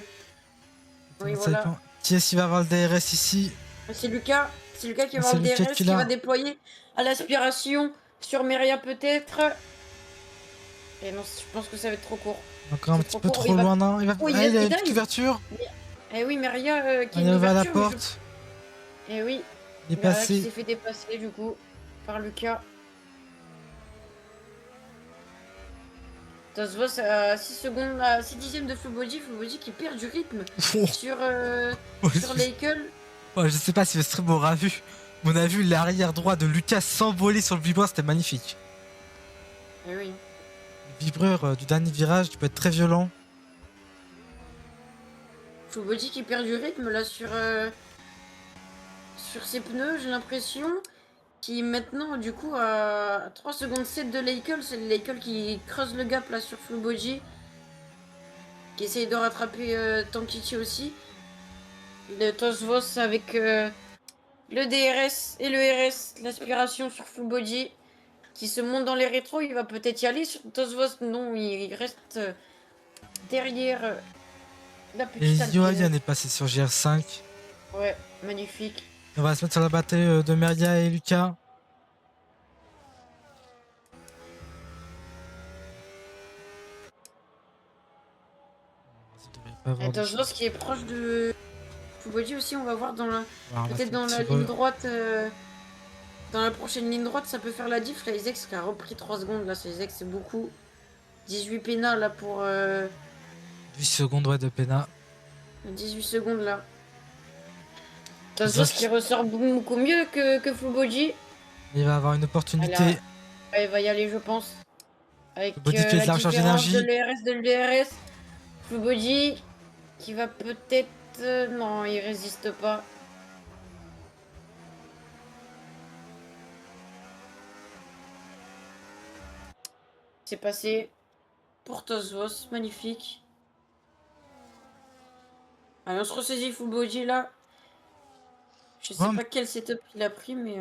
Oui, voilà. Qui est-ce qui va avoir le DRS ici? C'est Lucas. C'est Lucas qui va avoir le DRS qui va déployer à l'aspiration sur Meria peut-être. Et non, je pense que ça va être trop court. Encore un petit peu trop loin, non? Il a une petite couverture. Eh oui, Meria qui est à la porte. Eh oui. Il est passé. Il s'est fait dépasser du coup par Lucas. Tosvos à 6 secondes, à 6 dixièmes de Flubody qui perd du rythme sur Leikel. Oh, je sais pas si le stream aura vu. On a vu l'arrière droit de Lucas s'envoler sur le vibreur, c'était magnifique. Eh oui. Le vibreur du dernier virage qui peut être très violent. Flubody qui perd du rythme là sur ses pneus, j'ai l'impression. Qui maintenant du coup à 3 secondes 7 de Leikel, c'est Leikel qui creuse le gap là sur Flubody. Qui essaye de rattraper Tankichi aussi. Le Tosvos avec le DRS et le RS, l'aspiration sur Flubody. Qui se monte dans les rétros, il va peut-être y aller sur Tosvos. Non, il reste derrière la petite. Et Johan est passé sur GR5. Ouais, magnifique. On va se mettre sur la bataille de Meria et Lucas. Tosvos qui est proche de Flubody aussi, on va voir dans la. Peut-être dans la ligne droite. Dans la prochaine ligne droite, ça peut faire la diff. Là, Isex qui a repris 3 secondes. Là, Isex, c'est beaucoup. 18 pénal là pour. 8 secondes ouais, de pénal. 18 secondes là. Tosvos qui ressort beaucoup mieux que Flubody. Il va avoir une opportunité. Il va y aller, je pense. Avec la différence d'énergie. De l'ERS, de l'ERS. Flubody qui va peut-être. Non, il résiste pas. C'est passé pour Tosvos, magnifique. Allez, on se ressaisit Flubody là. Je sais pas quel setup il a pris, mais.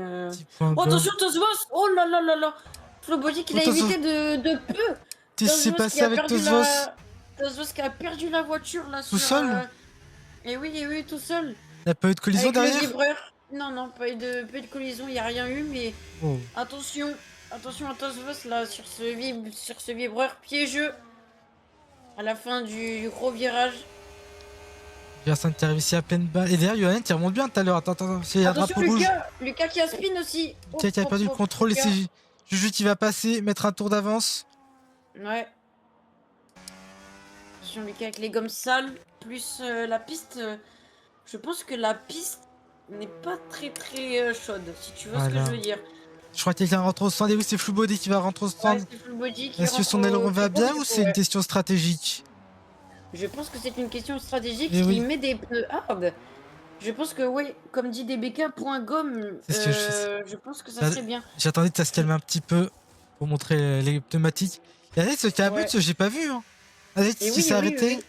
Oh, attention, Tosvos! Oh là là là là! Flubody qui l'a évité de peu! Qu'est-ce qui s'est passé avec Tosvos? Tosvos qui a perdu la voiture là tout seul? Et oui, tout seul. Il n'y a pas eu de collision avec derrière? Le vibreur. Non, pas eu de collision, il n'y a rien eu, mais. Oh. Attention à Tosvos là sur ce vibreur piégeux. À la fin du gros virage. GR5 qui arrive ici à pleine balle. Et derrière, Yoann qui remonte bien tout à l'heure. Attends, c'est un drapeau rouge. Lucas qui a spin aussi. Lucas qui a perdu le contrôle. Et c'est Juju qui va passer, mettre un tour d'avance. Ouais. Attention, Lucas avec les gommes sales. Plus la piste. Je pense que la piste n'est pas très chaude, si tu vois ce que je veux dire. Je crois que quelqu'un rentre au stand. Et oui, c'est Full Body qui va rentrer au Ouais, stand. c'est Full Body qui Est-ce que rentre son aileron qui va boxe bien du ou coup, c'est une ouais. question stratégique? Je pense que c'est une question stratégique. Et Il oui, met des pneus hard. Je pense que oui, comme dit DBK, point gomme, c'est ce que je... je pense que ça j'a- serait bien. J'attendais que ça se calme un petit peu pour montrer les pneumatiques. Et Alex, qui a but, Ouais. j'ai pas vu. Hein. Alex, Et il oui, s'est oui, oui, arrêté. oui.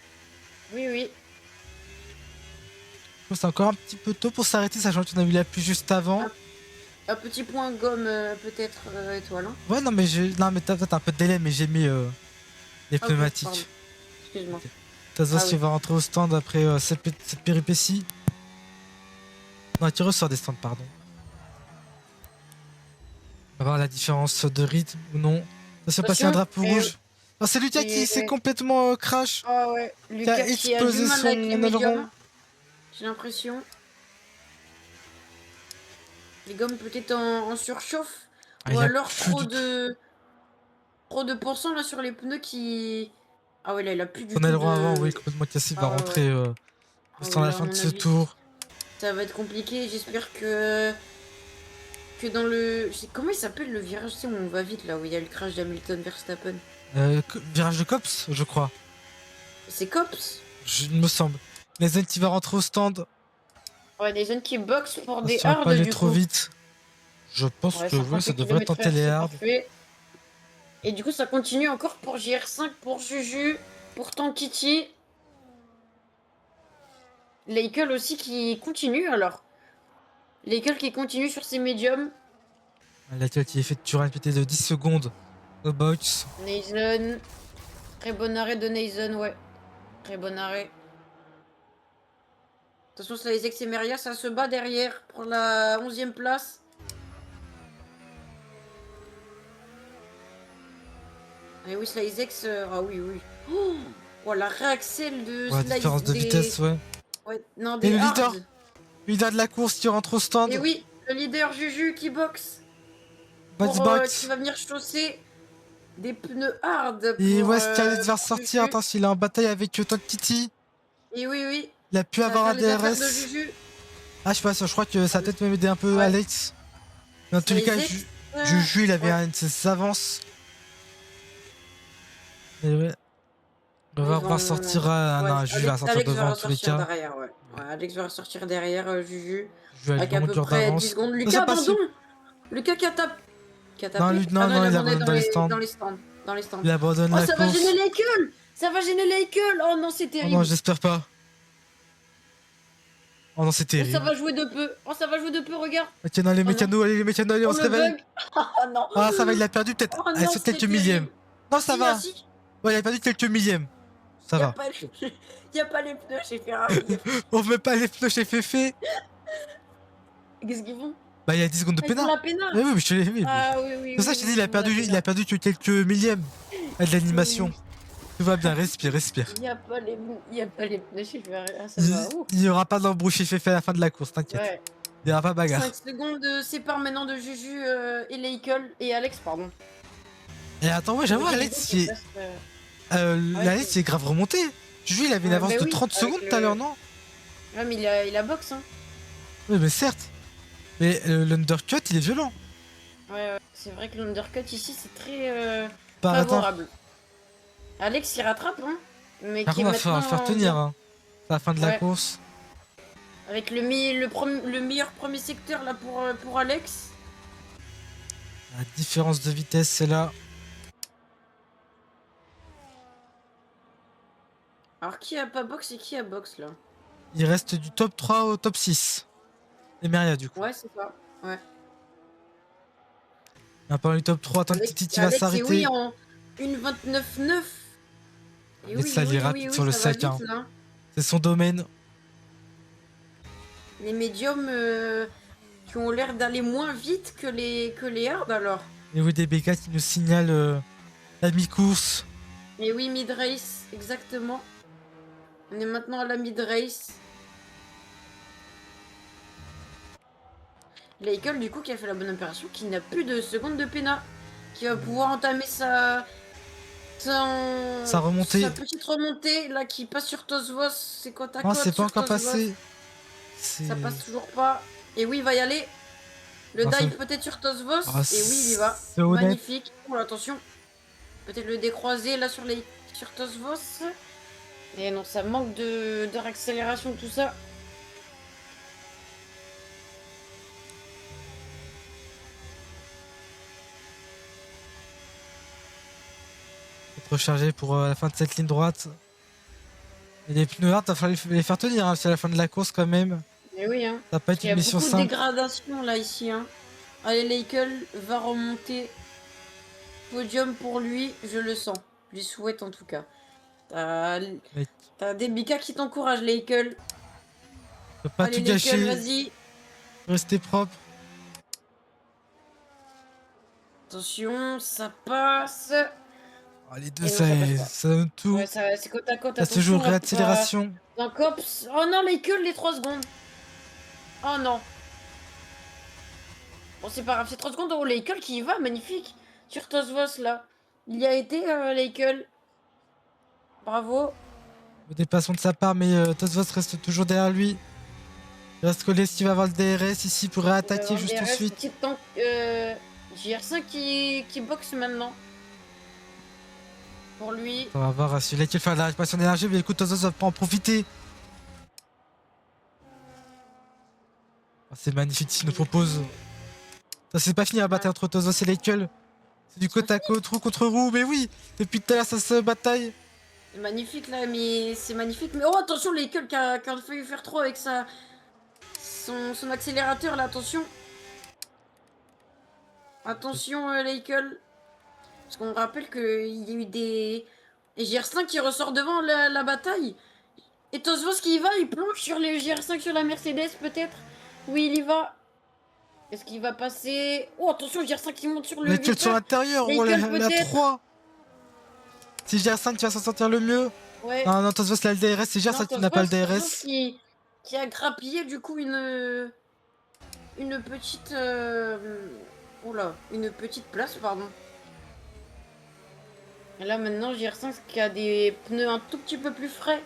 Oui, oui. C'est encore un petit peu tôt pour s'arrêter, sachant qu'on a vu la pluie juste avant. Un petit point gomme, peut-être, étoile. Hein. Ouais, non, mais non, mais t'as un peu de délai, mais j'ai mis les Ok, pardon. pneumatiques. Excuse-moi. Ok. Tazos Ah qui oui. va rentrer au stand après cette péripétie. Non, qui ressort des stands, pardon. On va voir la différence de rythme ou non. Attention, passer un Attention. drapeau rouge. Oh, c'est Lucas qui s'est complètement crash, Ah ouais. qui a Lucas qui a du explosé mal son avec les aileron. médiums, j'ai l'impression. Les gommes peut-être en surchauffe. Ah, Ou il a alors plus du tout. trop de pourcents là sur les pneus qui. Ah ouais, là, il a plus du Son tout aileron avant, de. oui, complètement cassé. Il va Ah ouais, ouais. rentrer au Ah stand ouais, à la là, à fin de mon ce avis, tour. ça va être compliqué. J'espère que. Que dans le. Comment il s'appelle le virage, tu sais, où on va vite là, où il y a le crash d'Hamilton Verstappen? Virage de Cops, je crois. C'est Cops? Il me semble. Les zones qui va rentrer au stand. Ouais, des zones qui boxent pour des Attention à pas hards aller du trop coup. vite. Je pense Ouais, que oui, ça 58 devrait tenter km/h, les c'est hards. parfait. Et du coup, ça continue encore pour JR5, pour Juju, pour Tankiti. Leikel aussi qui continue alors. Leikel qui continue sur ses médiums. Laquelle qui effectue un PT de 10 secondes au box. Nason. Très bon arrêt de Nason, ouais. Très bon arrêt. Attention, Slizex et Meria, ça se bat derrière pour la 11e place. Et oui, Slizex. Ah oui, oui. Oh, la réaxel de Ouais, Slice. différence de vitesse, ouais. Ouais, non, Et des le hards. leader de la course qui rentre au stand. Et oui, le leader Juju qui boxe. Body Pour, qui box. va venir chausser des pneus hard Et pour, West Calais va pour ressortir. Juju. Attention, il est en bataille avec Todd Kitty. Et oui, oui. Il a pu Ça va avoir faire un les affaires de DRS. Juju. Ah, je sais pas, je crois que ça a peut-être même aidé un peu Ouais. Alex. Mais en tous les cas, Slizex, Juju, il avait ouais. une de ses avances. Et ouais. On va voir sortir. Ah Ouais, non, Juju va sortir Alex va devant en tous les ressortir cas. derrière, ouais. Ouais, Alex va ressortir derrière Juju. Juju a une Avec à peu longueur près 10 d'avance. secondes. Ça, ça Lucas, passe. abandon. Lucas qui a tapé. Qui a Non, tapé. non, Ah non, non, il a il abandonné abandonne dans les stands. dans les stands. Dans les stands. Il abandonne Oh, la ça va course. gêner Leikel. Ça va gêner Leikel. Oh non, c'est Oh terrible. non, j'espère pas. Oh non, c'est Oh, ça terrible. va jouer de peu. Oh, ça va jouer de peu, regarde. Ok, non, les Oh non. mécanos, allez, les mécanos, allez, on Oh, se le réveille. bug. Oh non. Ah, ça va, il a perdu peut-être. Oh Allez, non, sur c'est quelques millièmes. terrible. Non, ça Si, va. ah, si. Ouais, il a perdu quelques millièmes. Ça Y a va. pas, y a pas les pneus chez Ferrari. On met pas les pneus chez Féfé. Qu'est-ce qu'ils font? Bah, il y a 10 secondes de Ah, ils font pénal. la pénale. Mais oui, mais je te l'ai vu. Ah oui, oui, C'est ça, oui, je t'ai oui, dit, il a perdu que quelques millièmes à de l'animation. Oui, Tout va bien, respire, respire. Il y a pas les pneus chez Ferrari. Ah, ça va. Ouh. Il n'y aura pas d'embrouille chez Féfé à la fin de la course, t'inquiète. Ouais. Il n'y aura pas bagarre. 5 secondes séparent maintenant de Juju et Leikel et Alex, pardon. Et attends, ouais, j'avoue, Juju Alex, qui passe, ouais, Alex, il est grave remonté. Juju, il avait une Ouais, avance bah de oui, 30 avec secondes tout à l'heure, non? Ouais, mais il a boxe, hein. Oui, mais certes. Mais l'undercut, il est violent. Ouais, c'est vrai que l'undercut ici, c'est très Par favorable. Alex, il rattrape, hein. Mais Par qui est contre, il va maintenant... falloir faire tenir, hein. C'est la fin de la Ouais. course. Avec le meilleur premier secteur, là, pour Alex. La différence de vitesse, c'est là. Alors, qui a pas boxe et qui a boxe, là? Il reste du top 3 au top 6. Et Meria, du coup. Ouais, c'est ça. Ouais. Et en parlant du top 3, attends, Alex, Titi va Alex, et s'arrêter. oui, en 1,29,9. Et Alex, ça, il est rapide sur le ça va sac, hein. vite, là. C'est son domaine. Les médiums qui ont l'air d'aller moins vite que les hards, alors. Et oui, des BK qui nous signalent la mi-course. Et oui, mid-race, exactement. On est maintenant à la mid-race. Leikel, du coup, qui a fait la bonne opération, qui n'a plus de secondes de pénal. Qui va pouvoir entamer sa remontée. Sa petite remontée, là, qui passe sur Tosvos. C'est quoi ta Non, cote c'est pas sur encore Tosvos? passé. Ça passe toujours pas. Et oui, il va y aller. Le Non, dive peut-être sur Tosvos. Ah, Et oui, il y va. c'est honnête. Magnifique. Oh, attention. Peut-être le décroiser là sur Tosvos. Et non, ça manque de réaccélération, tout ça. Faut te recharger pour la fin de cette ligne droite. Et les pneus hard, il va falloir les faire tenir hein, c'est la fin de la course quand même. Et oui, hein. Ça va pas être Il y une a mission beaucoup de simple. dégradation là, ici. Hein. Allez, Leikel va remonter. Podium pour lui, je le sens. Je lui souhaite en tout cas. T'as des Bika qui t'encouragent, Leikel. Faut pas Allez, tout gâcher. Leikel, vas-y. Rester propre. Attention, ça passe. Oh, les deux, Et ça donne tout. Ouais, c'est côte à côte. Ça se joue réaccélération. Un cops. Oh non, Leikel, les 3 secondes. Oh non. Bon, c'est pas grave, c'est 3 secondes. Oh, Leikel qui y va, magnifique. Sur Tosvos, là. Il y a été, Leikel. Bravo. Le dépassement de sa part, mais Tosvos reste toujours derrière lui. Il reste collé qui va avoir le DRS ici pour réattaquer juste DRS, ensuite. Petit tank, JR5 qui boxe maintenant. Pour lui. On va voir celui-là qui va faire de la récupération d'énergie, mais écoute, Tosvos va pas en profiter. Oh, c'est magnifique ce qu'il nous propose. Ça c'est pas fini à battre entre Tosvos et Leikel. C'est du côte à côte, roue contre roue, mais oui, depuis tout à l'heure ça se bataille. C'est magnifique là, mais c'est magnifique. Mais oh attention, Leikel qui a failli faire trop avec son accélérateur là, attention. Attention Leikel. Parce qu'on rappelle qu'il y a eu des GR5 qui ressort devant la bataille. Et Tosvos qui y va, il plonge sur les GR5 sur la Mercedes peut-être. Oui, il y va. Est-ce qu'il va passer? Oh attention, GR5 qui monte sur le Leikel sur l'intérieur, oh la 3. C'est GR5 qui va s'en sortir le mieux. Ouais. Non, Tosvos là le DRS, c'est GR5 qui n'a pas le DRS. Qui a grappillé du coup une petite... Oula, une petite place, pardon. Et là maintenant, GR5 qui a des pneus un tout petit peu plus frais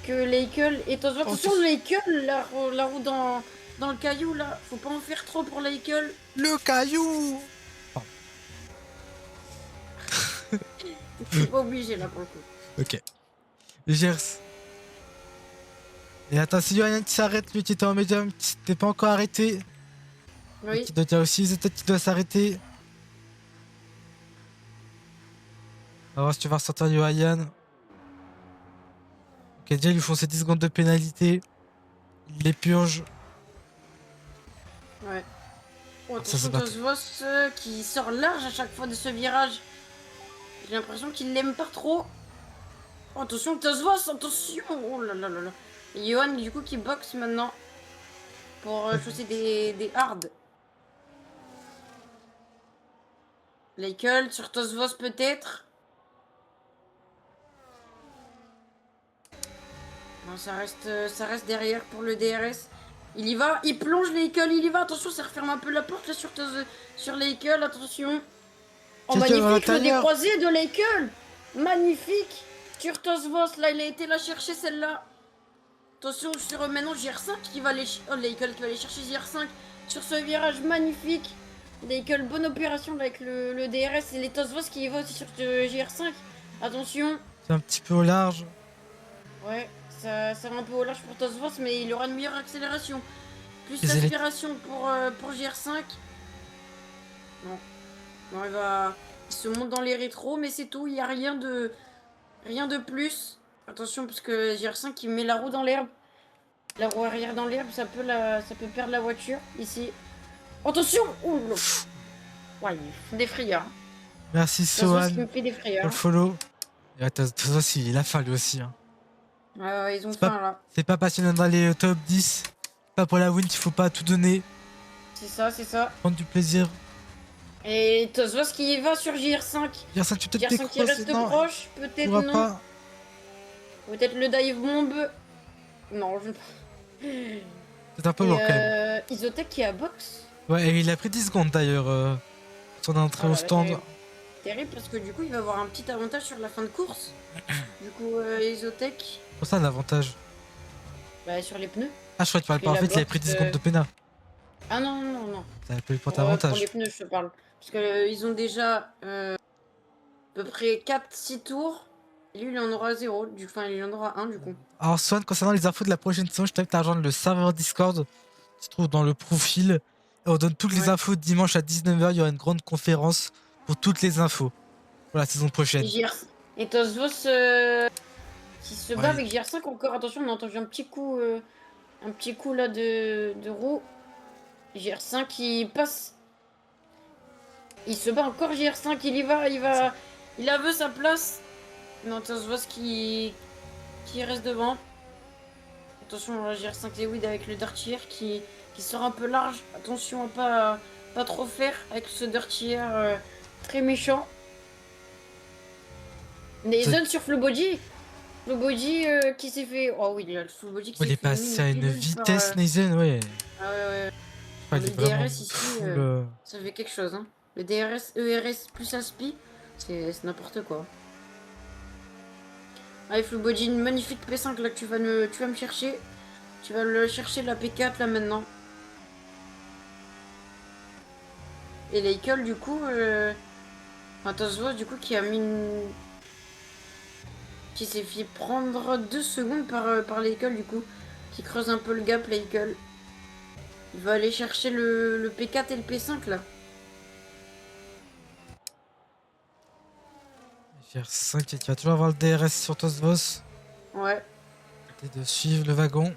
que Leikel. Et Tosvos, attention, Leikel, la roue dans le caillou là. Faut pas en faire trop pour Leikel. Le caillou. C'est pas obligé là pour le coup. Ok. Gers. Et attends, si Yoann qui s'arrête, lui qui était en médium, qui t'es pas encore arrêté. Oui. Qui doit dire aussi, peut-être qu'il doit s'arrêter. On va voir si tu vas ressortir Yoann. Ok, déjà ils lui font ses 10 secondes de pénalité. Il les purge. Ouais. Oh, attention, Tosvos qui sort large à chaque fois de ce virage. J'ai l'impression qu'il l'aime pas trop. Oh, attention, Tosvos, attention. Oh là là là là. Et Johan, du coup, qui boxe maintenant. Pour chausser des hards. Leikel sur Tosvos peut-être. Non, ça reste derrière pour le DRS. Il y va, il plonge Leikel, il y va. Attention, ça referme un peu la porte là sur Leikel, attention. Oh, magnifique, le décroisé de Leikel. Magnifique. Sur Tosvos, là, il a été la chercher celle-là. Attention, sur maintenant GR5 qui va aller... Oh, Leikel qui va aller chercher GR5 sur ce virage magnifique. Leikel, bonne opération là, avec le DRS et les Tosvos qui y va aussi sur ce GR5. Attention. C'est un petit peu au large. Ouais, ça va un peu au large pour Tosvos, mais il aura une meilleure accélération. Plus d'aspiration pour GR5. Non. Non, il se monte dans les rétros, mais c'est tout. Il n'y a rien de plus. Attention, parce que GR5 il met la roue dans l'herbe. La roue arrière dans l'herbe, ça peut perdre la voiture ici. Attention! Ouh, ouais, il fait des frayeurs. Merci Sohan. Il me fait des frayeurs. Pour le follow. Et Tosvos aussi, il a faim lui aussi. Hein. Ouais, ils ont faim là. C'est pas passionnant dans les top 10. Pas pour la win, il faut pas tout donner. C'est ça. Prendre du plaisir. Et Tosvos qui va sur JR5. JR5, tu peut-être JR5 qui reste proche, peut-être non. Pas. Peut-être le dive bomb. Non, je... C'est un peu lourd quand même. Isotech qui a box. Ouais, et il a pris 10 secondes d'ailleurs. Son entrée au stand. Terrible parce que du coup il va avoir un petit avantage sur la fin de course. Du coup Isotech. Pour ça un avantage. Bah sur les pneus. Ah je crois que tu parlais pas en fait il avait pris 10 secondes de pénal. Ah non, non, non, non. Ça a pu le Pour les avantage. pneus, je te parle. Parce que ils ont déjà à peu près 4-6 tours. Et lui, il en aura 0. Enfin, il en aura un du coup. Alors, Swan, concernant les infos de la prochaine saison, je t'invite à rejoindre le serveur Discord qui se trouve dans le profil. Et on donne toutes les Ouais. infos dimanche à 19h. Il y aura une grande conférence pour toutes les infos pour la saison Et, prochaine. Et Tosvos qui se bat Ouais. avec GR5 encore. Attention, on a entendu un petit coup là de roue. GR5 qui passe. Il se bat encore GR5. Il y va, il va. Il a vu sa place. Non, Tosvos qui reste devant. Attention, la GR5 Lewid avec le Dartier qui sort un peu large. Attention à pas trop faire avec ce Dartier très méchant. Nason sur Flowbody. Flowbody qui s'est fait. Oh oui, il y a le Flowbody qui Oh, s'est il est fait passé à une pilule par. vitesse, Nathan, ouais. Ah ouais, ouais. Ah, Le il est vraiment DRS ici, full. ça fait quelque chose. Hein. Le DRS, ERS plus Aspi, c'est n'importe quoi. Allez, Flowbody, une magnifique P5 là que tu vas me chercher. Tu vas le chercher la P4 là maintenant. Et Leikel du coup. Enfin, Tosvos du coup qui a mis une. Qui s'est fait prendre 2 secondes par Leikel du coup. Qui creuse un peu le gap, Leikel. Il va aller chercher le P4 et le P5 là. GR5 qui va toujours avoir le DRS sur Tosvos. Ouais. Et de suivre le wagon.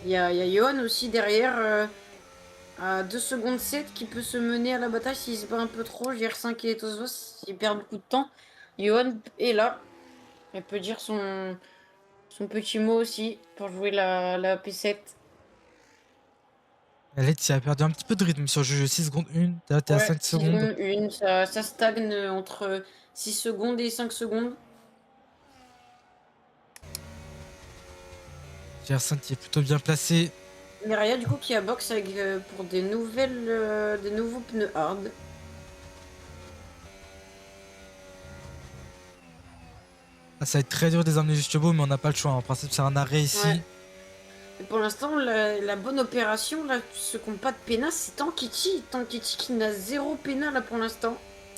Il y a Johan aussi derrière. À 2 secondes 7 qui peut se mener à la bataille s'il se bat un peu trop. GR5 et Tosvos, il perd beaucoup de temps. Johan est là. Elle peut dire son petit mot aussi pour jouer la P7. Alex, il a perdu un petit peu de rythme sur le jeu. 6 secondes 1. Là, t'es à Ouais, 5 6 secondes. secondes 1. Ça stagne entre 6 secondes et 5 secondes. GR5 qui est plutôt bien placé. Mireia du coup qui a box avec, pour des nouveaux pneus hard. Ah, ça va être très dur de les emmener jusqu'au bout, mais on n'a pas le choix. En principe, c'est un arrêt ici. Ouais. Et pour l'instant, la bonne opération, là, ceux qui n'ont pas de pénal, c'est Tankichi. Tankichi qui n'a 0 pénal là pour l'instant.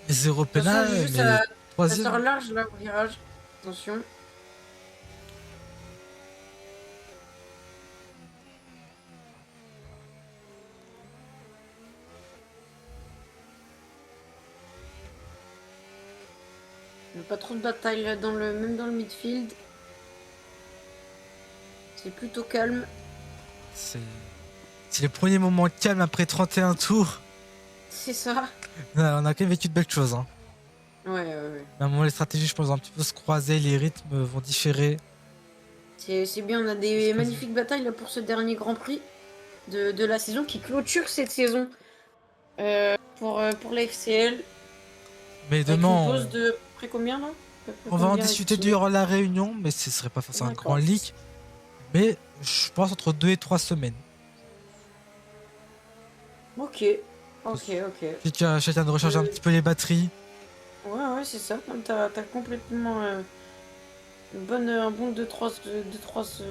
0 pénal, mais Ça troisième. sort large là au virage. Attention. Il n'y a pas trop de bataille là même dans le midfield. C'est plutôt calme. C'est le premier moment calme après 31 tours. C'est ça. Ouais, on a quand même vécu de belles choses. Hein. Ouais. Mais à un moment, les stratégies, je pense, vont un petit peu se croiser, les rythmes vont différer. C'est bien, on a des magnifiques batailles là pour ce dernier Grand Prix de la saison qui clôture cette saison pour la FCL. Mais Avec demain, une pause de près combien là on va en discuter durant la réunion, mais ce serait pas forcément un grand leak. Mais je pense entre 2 et 3 semaines. Ok. Puis tu as chacun de recharger un petit peu les batteries. Ouais, c'est ça. T'as complètement un bon 2-3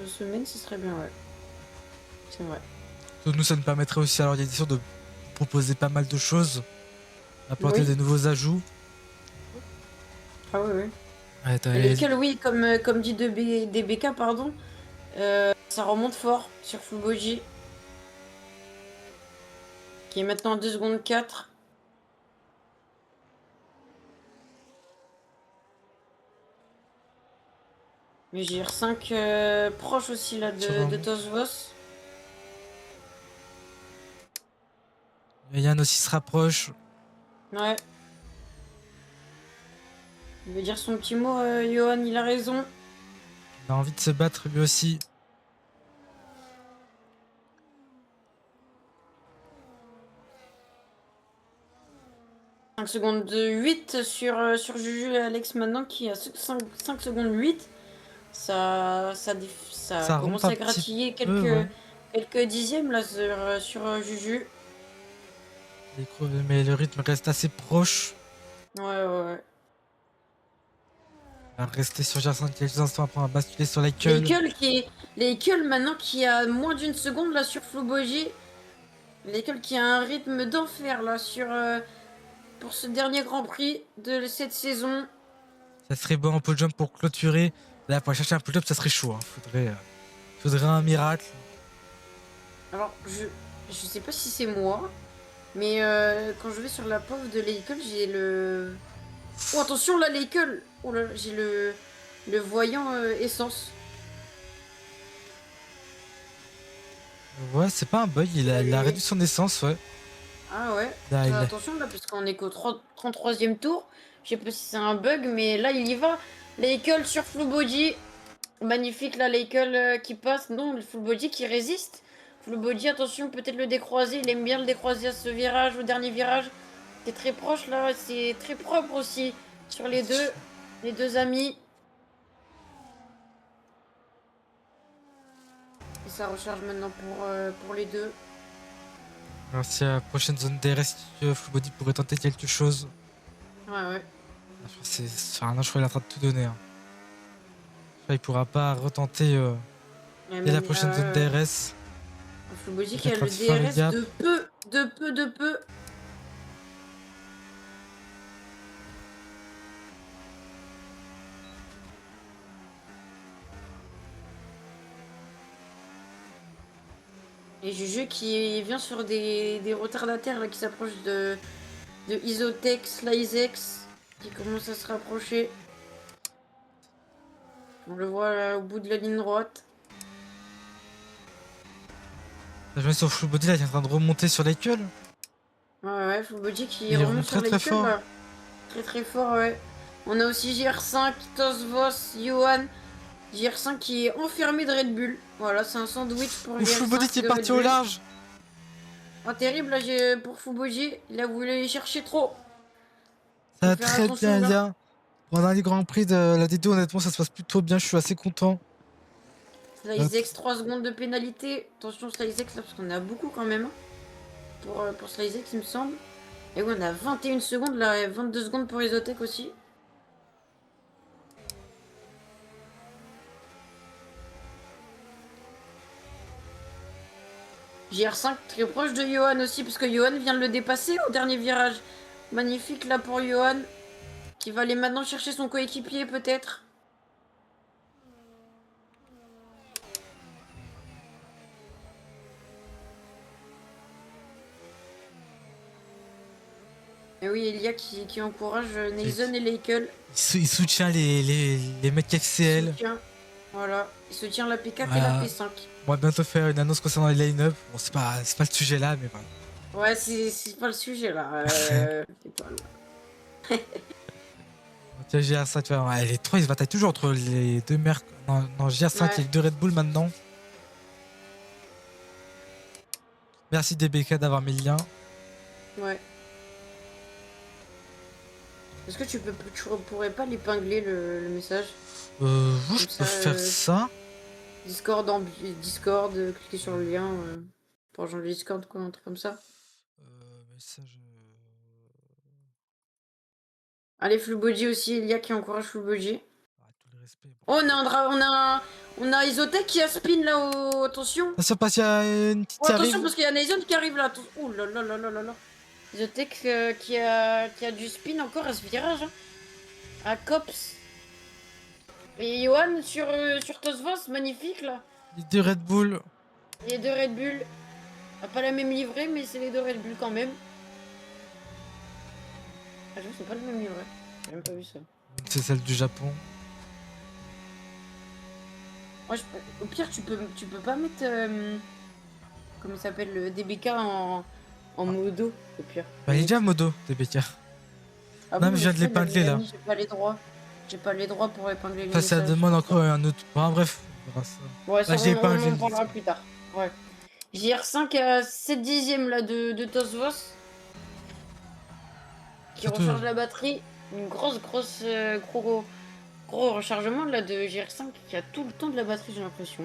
semaines, ce serait bien, ouais. C'est vrai. Nous, ça nous permettrait aussi à l'organisation de proposer pas mal de choses, apporter des nouveaux ajouts. Ah ouais. Ouais, Lesquels, oui, comme dit DBK, pardon, ça remonte fort sur Fuboji, qui est maintenant à 2 secondes 4. Mais j'ai R5 proche aussi là de Tosvos. Yann aussi se rapproche. Ouais. Il veut dire son petit mot, Johan, il a raison. Il a envie de se battre lui aussi. « 5 secondes 8 sur Juju et Alex maintenant qui a 5 secondes 8. Ça commence à gratiller quelques dixièmes là sur Juju. Mais le rythme reste assez proche. Ouais. va rester sur GR5 quelques instants après on va basculer sur l'Eikul. L'Eikul maintenant qui a moins d'une seconde là sur Fluboji. L'Eikul qui a un rythme d'enfer là sur pour ce dernier Grand Prix de cette saison. Ça serait bon un podium pour clôturer. Là pour aller chercher un podium ça serait chaud. Hein. Faudrait un miracle. Alors je sais pas si c'est moi, mais quand je vais sur la pauvre de l'Eikul, j'ai le... Oh attention là l'Eikul. Oh là, j'ai le voyant essence. Ouais, c'est pas un bug, il a réduit son essence, ouais. Ah ouais, Là, attention là, parce qu'on est qu'au 33e tour. Je sais pas si c'est un bug, mais là il y va. L'Eikul sur Full Body. Magnifique là, l'Eikul qui passe. Non, le Full Body qui résiste. Full Body, attention, peut-être le décroiser. Il aime bien le décroiser à ce virage, au dernier virage. C'est très proche là, c'est très propre aussi sur les deux amis. Et ça recharge maintenant pour les deux. Alors si à la prochaine zone DRS, Full Body pourrait tenter quelque chose. Ouais. Je crois qu'il est en train de tout donner. Hein. Je crois qu'il pourra pas retenter dès la prochaine zone DRS. Full Body qui a le DRS de peu. Et Juju qui vient sur des retardataires là, qui s'approchent de Isotech, Slizex, qui commence à se rapprocher. On le voit là, au bout de la ligne droite. Je mets sur Full Body là, il est en train de remonter sur l'Eikul. Ouais, Full Body qui remonte sur l'Eikul fort. là. Très fort, ouais. On a aussi JR5, Tosvos, Johan. JR5 qui est enfermé de Red Bull. Voilà, c'est un sandwich pour JR5. Full Body qui est parti au large. Ah, terrible là pour Full Body. Il a voulu aller chercher trop. Ça va très bien. Pour un dernier Grand Prix de la D2, honnêtement, ça se passe plutôt bien. Je suis assez content. Slizex, 3 secondes de pénalité. Attention, Slizex là, parce qu'on a beaucoup quand même. Pour Slizex, il me semble. Et oui, on a 21 secondes là, 22 secondes pour Isotech aussi. JR5 très proche de Johan aussi, parce que Johan vient de le dépasser au dernier virage. Magnifique là pour Johan, qui va aller maintenant chercher son coéquipier peut-être. Et oui, Elia qui encourage Nathan et l'Eikul. Il soutient les mecs FCL. Voilà, il soutient la P4 et la P5. On va bientôt faire une annonce concernant les line-up. Bon, c'est pas le sujet là, mais voilà. Ouais, c'est pas le sujet là. Tiens, GR5, tu vois, les trois ils se bataillent toujours entre les deux mercs. Non, GR5 et les deux Red Bull maintenant. Merci DBK d'avoir mis le lien. Ouais. Est-ce que tu pourrais pas l'épingler le message? Oui, je peux faire ça. Discord, cliquez sur le lien pour rejoindre le Discord, quoi, un truc comme ça. Message. Allez, Full Body aussi, Elia qui encourage Full Body. Oh, on a Isotech qui a spin là, attention. Attention, parce qu'il y a une petite attention, parce qu'il y a Nathan qui arrive là. Oh là là là là là là. Isotech qui a du spin encore à ce virage. Hein. À Cops. Et Johan sur Tosvos, magnifique là. Les deux Red Bull. Les deux Red Bull. Pas la même livrée, mais c'est les deux Red Bull quand même. Ah, je c'est pas le même livrée. J'ai même pas vu ça. C'est celle du Japon. Ouais, au pire, tu peux pas mettre. Comment ça s'appelle le DBK en modo, au pire. Bah, il est déjà modo, DBK. Ah non, mais je viens de l'épingler là. J'ai pas les droits. J'ai pas les droits pour épingler les messages. Ça demande encore un autre. Bon, bref. Ouais, ça on en parlera plus tard. Ouais. JR5 à 7 dixièmes là de Tosvos. Qui recharge la batterie. Une gros rechargement là de JR5 qui a tout le temps de la batterie, j'ai l'impression.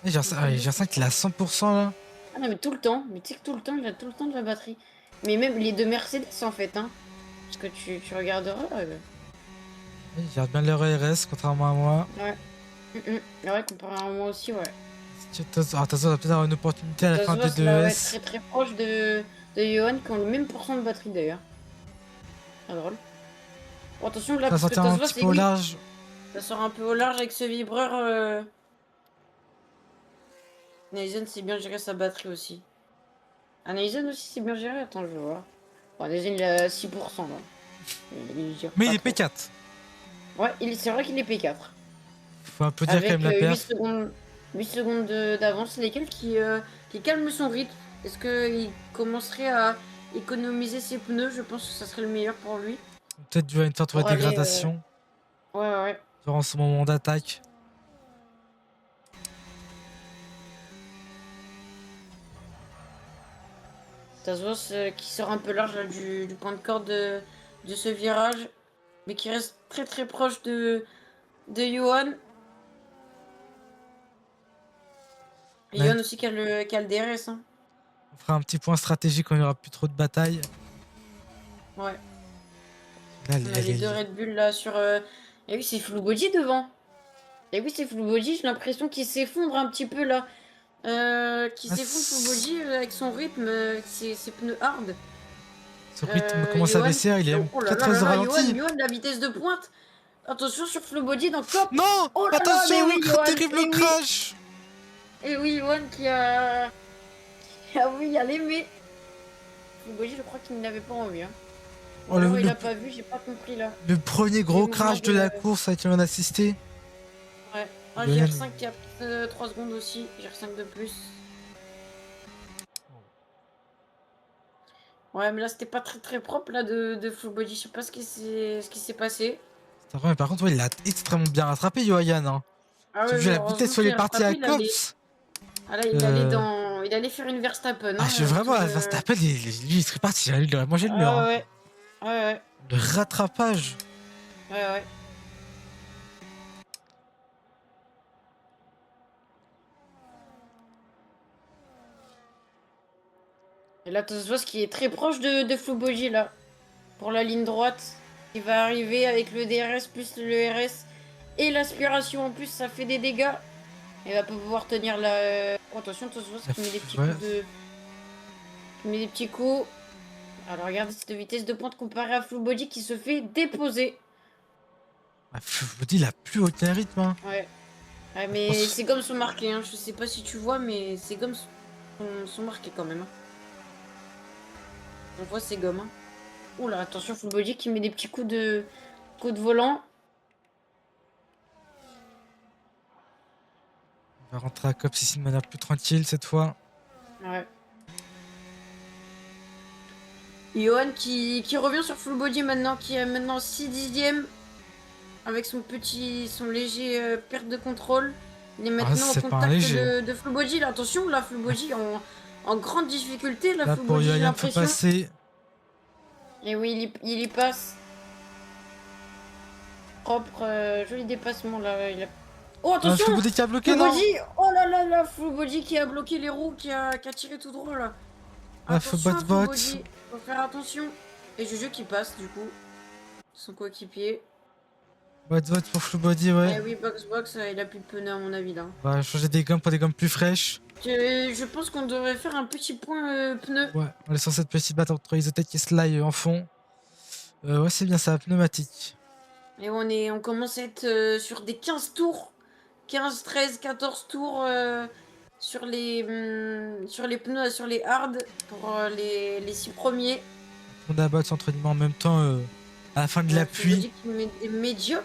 JR5 il a 100% là. Ah non, mais tout le temps. Mais tu sais que tout le temps, il a tout le temps de la batterie. Mais même les deux Mercedes en fait, hein. Parce que tu regarderas. Ils gardent bien leur RS, contrairement à moi. Ouais. Ouais, comparé à moi aussi, ouais. Alors, Tazo va peut-être avoir une opportunité à la fin de Tazos, là, ouais, 2S. très très proche de Johan, qui ont le même pourcent de batterie d'ailleurs. Ah, drôle. Bon, attention là, Ça va parce que sortir un Tazos, petit peu et au oui, large. ça sort un peu au large avec ce vibreur. Naisen, c'est bien géré sa batterie aussi. Ah, Naisen aussi, c'est bien géré. Attends, je vais voir. Bon, Naisen, il a 6% là. Il gère Mais pas il est trop. P4. Ouais, c'est vrai qu'il est P4. Faut un peu dire quand Avec même la 8 perf. secondes, 8 secondes d'avance. C'est lesquels qui calment son rythme. Est-ce qu'il commencerait à économiser ses pneus? Je pense que ça serait le meilleur pour lui. Peut-être dû à une sorte de Pour aller. dégradation Ouais, ouais, ouais. durant ce moment d'attaque. Tazos qui sort un peu large là, du point de corde de ce virage. Mais qui reste très très proche de Johan. Et Là, Johan aussi qui a le DRS. Hein. on fera un petit point stratégique quand il n'y aura plus trop de batailles. Ouais. Là, On a les deux Red Bull là sur. Et oui, c'est Full Body devant. Et oui, c'est Full Body. J'ai l'impression qu'il s'effondre un petit peu là. Qui Ah, s'effondre Full Body avec son rythme, ses pneus hard. ce rythme commence à Johan. baisser, il est même Oh là très là très là au là, Johan, ralenti. Johan, la vitesse de pointe. Attention sur Full Body dans Cops. Non! Oh là là, Attention, mais oui, Johan. terrible Et oui. crash! Et oui, Johan qui a. Ah oui, à l'aimer. Full Body, je crois qu'il n'avait pas envie. Hein. Ou Oh, alors il a pas vu, j'ai pas compris là. le premier Les gros mouvements crash de la course à qui on a assisté. Ouais. Un Johan, GR5 qui a 3 secondes aussi. GR5 de plus. Ouais, mais là c'était pas très très propre là de Full Body. Je sais pas ce qui s'est passé. c'est vrai, mais par contre, ouais, il a extrêmement bien rattrapé, Johan. Hein. Ah J'ai ouais, vu oui, la heureusement vitesse où il qu'il est a parti à rattrapé. Cops. Ah là, il allait Euh... dans. Il allait faire une Verstappen. Ah, Hein, je suis vraiment à entre. Verstappen, lui, il serait parti. Hein, il aurait mangé le mur. Ah Hein. ouais. Ouais, ouais. Le rattrapage. Ouais, ouais. Et là, Tosvos qui est très proche de Full Body là. Pour la ligne droite. Il va arriver avec le DRS plus le RS. Et l'aspiration en plus, ça fait des dégâts. Il va pas pouvoir tenir la. Oh, attention, Tosvos qui met des petits Ouais. coups de. Qui met des petits coups. Alors regardez cette vitesse de pointe comparée à Full Body qui se fait déposer. Ah, je vous dis, il a plus aucun rythme. Hein. Ouais. Ouais, Je mais pense... c'est comme sont marqués. Hein. Je sais pas si tu vois, mais c'est comme sont marqués quand même. Hein. On voit ces gommes. Hein. Oula, attention, Full Body qui met des petits coups de volant. On va rentrer à Cops ici de manière plus tranquille cette fois. Ouais. Johan qui revient sur Full Body maintenant, qui a maintenant 6 dixièmes. Avec son léger perte de contrôle. Il est Ah, maintenant au c'est pas un contact léger. de Full Body. Là, attention, là, Full Body en grande difficulté. Là, Là, Full pour Body, j'ai Johan, faut l'impression. passer. Et oui, il y passe. Propre, joli dépassement là. Oh, Ah, attention! Full Body qui a bloqué, Full non? Body! Oh là là là! Full Body qui a bloqué les roues, qui a tiré tout droit là. Ah, faut Attention à bot Full bot. Body. Faut faire attention. Et Juju qui passe du coup. Son coéquipier. Bot bot pour Full Body, ouais. Eh oui, Box, il a plus de pneus à mon avis là. On va changer des gommes pour des gommes plus fraîches. Je pense qu'on devrait faire un petit point pneu. Ouais, on est sur cette petite batte entre Isotech et Sly en fond. Ouais, c'est bien ça, pneumatique. Et on commence à être sur des 15 tours. 15, 13, 14 tours sur les pneus, sur les hard pour les 6 premiers. On a bot entre guillemets en même temps à la fin de la Faut me pluie. dire qu'il met des médiums.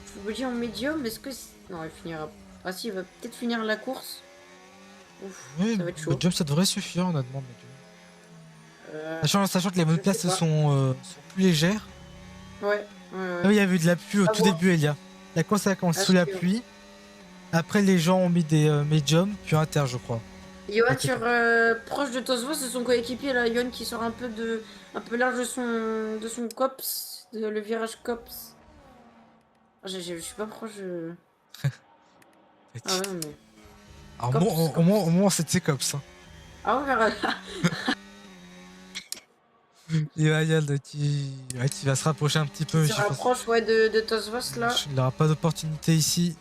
Faut me dire en médium, est-ce que. Non, il finira. Ah si, il va peut-être finir la course. Ouf, Oui, ça va être chaud. bot job ça devrait suffire honnêtement. Sachant que les bonnes places sont plus légères. Ouais. Ah oui, il y avait eu de la pluie au tout début, Elia. La course a commencé sous la pluie. Après, les gens ont mis des médiums, puis inter, je crois. Johan proche de Tosvo, c'est son coéquipier là. Johan qui sort un peu large de son cops, le virage cops. Ah, je suis pas proche. Ah ouais, mais. Alors, Cops, au moins, c'est de ses cops. Hein. Ah ouais, Et Ryan qui va se rapprocher un petit Il peu. se rapproche, ouais, de Tosvos, là. Il n'aura pas d'opportunité ici.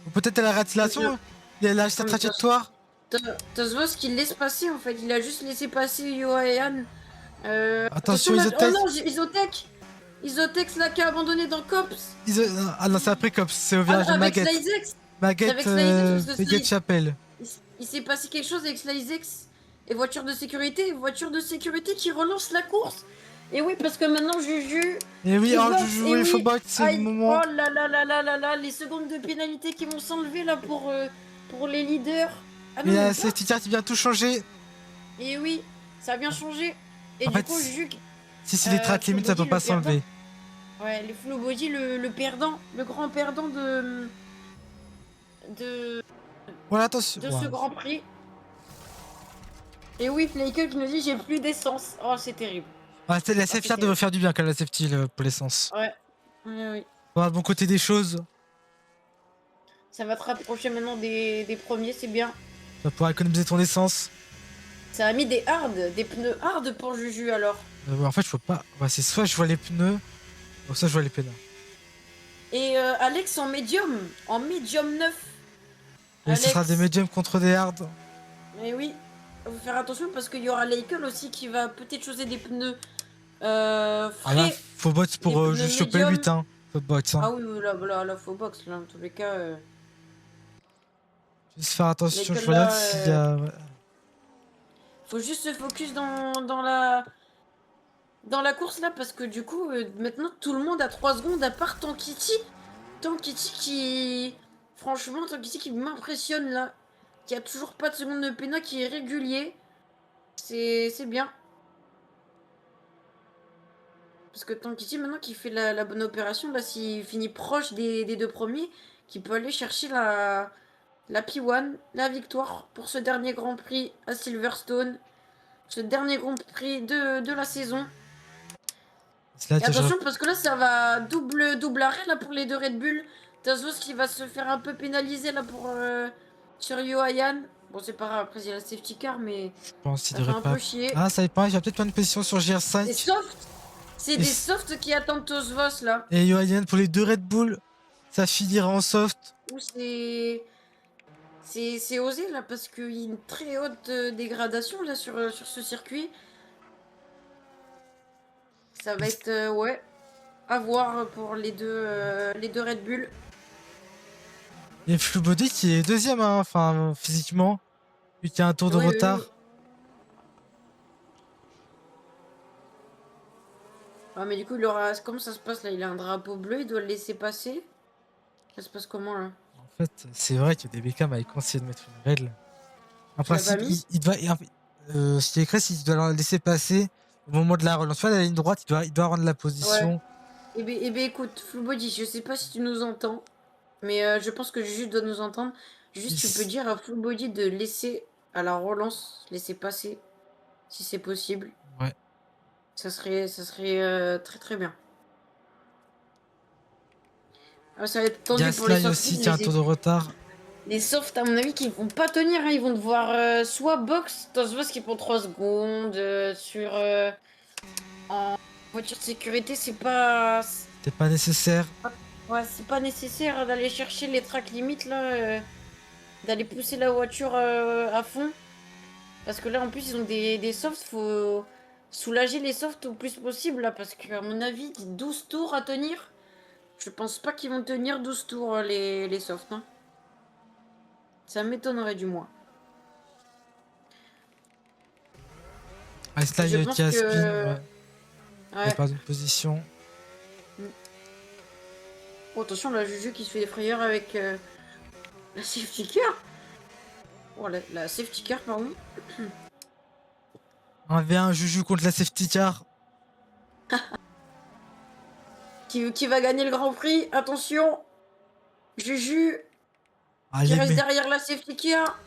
Ou peut-être elle a raté l'action. Il a lâché sa trajectoire. Tosvos qui laisse passer, en fait. Il a juste laissé passer Yoayan. Attention, là. Isotech. Oh non, Isotech. Isotech, là, qui a abandonné dans Cops. Ah non, c'est après Cops. C'est au virage de Avec Maguette. Slizex. Maguette, Maguette Chapelle. Il s'est passé quelque chose avec Slizex. Et voiture de sécurité qui relance la course. Et oui, parce que maintenant, Juju... Et oui, Juju, il faut battre, c'est le moment. Oh là là là là là là, les secondes de pénalité qui vont s'enlever là pour les leaders. Ah non, et c'est Titiar qui vient tout changer. Et oui, ça a bien changé. Et en du fait, coup, Juju... Si c'est les track limite, ça peut pas s'enlever. Ouais, les Flow Body, le perdant, le grand perdant de voilà, attention. De ce Grand Prix. Et oui, Flakel qui nous dit j'ai plus d'essence. Oh, c'est terrible. Ah, la safety devrait faire du bien quand même, la safety pour l'essence. Ouais. Oui. On va le bon côté des choses. Ça va te rapprocher maintenant des premiers, c'est bien. Tu vas pouvoir économiser ton essence. Ça a mis des pneus hard pour Juju alors. Ouais, en fait, je peux pas. Ouais, c'est soit je vois les pneus, ou soit je vois les pédales. Et Alex en médium 9. Et ce sera des médiums contre des hard. Mais oui, faut faire attention parce qu'il y aura Leikel aussi qui va peut-être choisir des pneus frais. Ah là, faut box pour juste choper 8 hein. Faut box hein. Ah oui, là, faut box là, en tous les cas. Juste faire attention, je regarde s'il y a... Faut juste se focus dans la course là parce que du coup, maintenant tout le monde a 3 secondes à part Tankiti. Tankiti qui... Franchement, Tankiti qui m'impressionne là. Qui a toujours pas de seconde de pénal, qui est régulier. C'est bien. Parce que Tankiti maintenant qui fait la bonne opération, là s'il finit proche des 2 premiers, qui peut aller chercher la P1, la victoire pour ce dernier Grand Prix à Silverstone. Ce dernier Grand Prix de la saison. Et attention parce que là ça va double arrêt là pour les 2 Red Bull. Tazos qui va se faire un peu pénaliser là pour sur Yoayan. Bon c'est pas grave, après il y a la safety car mais je pense qu'il devrait pas... un peu chier. Ah ça dépend, il va peut-être prendre une position sur GR5. Des softs. C'est des softs qui attendent Tosvos là. Et Yoayan pour les 2 Red Bull, ça finira en soft. Ou c'est osé là parce qu'il y a une très haute dégradation là sur ce circuit. Ça va être ouais, à voir pour les deux Red Bull. Et Flubody qui est deuxième, hein, enfin physiquement, vu qu'il y a un tour de retard. Oui. Ah mais du coup il aura... Comment ça se passe là? Il a un drapeau bleu, il doit le laisser passer. Ça se passe comment là? En fait, c'est vrai que DBK m'a conseillé de mettre une règle. En principe, il doit... ce qui est écrit, c'est qu'il doit le laisser passer au moment de la relance. Soit la ligne droite, il doit rendre la position. Ouais. Eh ben écoute, Flubody, je sais pas si tu nous entends, mais je pense que Juju doit nous entendre. Juste tu peux dire à Flubody de laisser à la relance, laisser passer, si c'est possible. Ouais. Ça serait très très bien. Ah, ça va être tendu pour les softs aussi qui a un tour de retard. Les softs, à mon avis, qui vont pas tenir. Hein. Ils vont devoir soit box, Tosvos qui prend 3 secondes, sur... en voiture de sécurité, c'est pas... C'est pas nécessaire. Ouais, c'est pas nécessaire d'aller chercher les tracks limites, là. D'aller pousser la voiture à fond. Parce que là, en plus, ils ont des softs. Faut soulager les softs au plus possible, là. Parce qu'à mon avis, 12 tours à tenir. Je pense pas qu'ils vont tenir 12 tours, les softs, hein. Ça m'étonnerait du moins. Ah, c'est là, il y a spin. Ouais. Il pas de position. Oh, attention, la Juju qui se fait des frayeurs avec la safety car. Oh, la safety car, pardon. 1v1 Juju contre la safety car. Qui va gagner le Grand Prix? Attention, Juju qui reste derrière la safety car.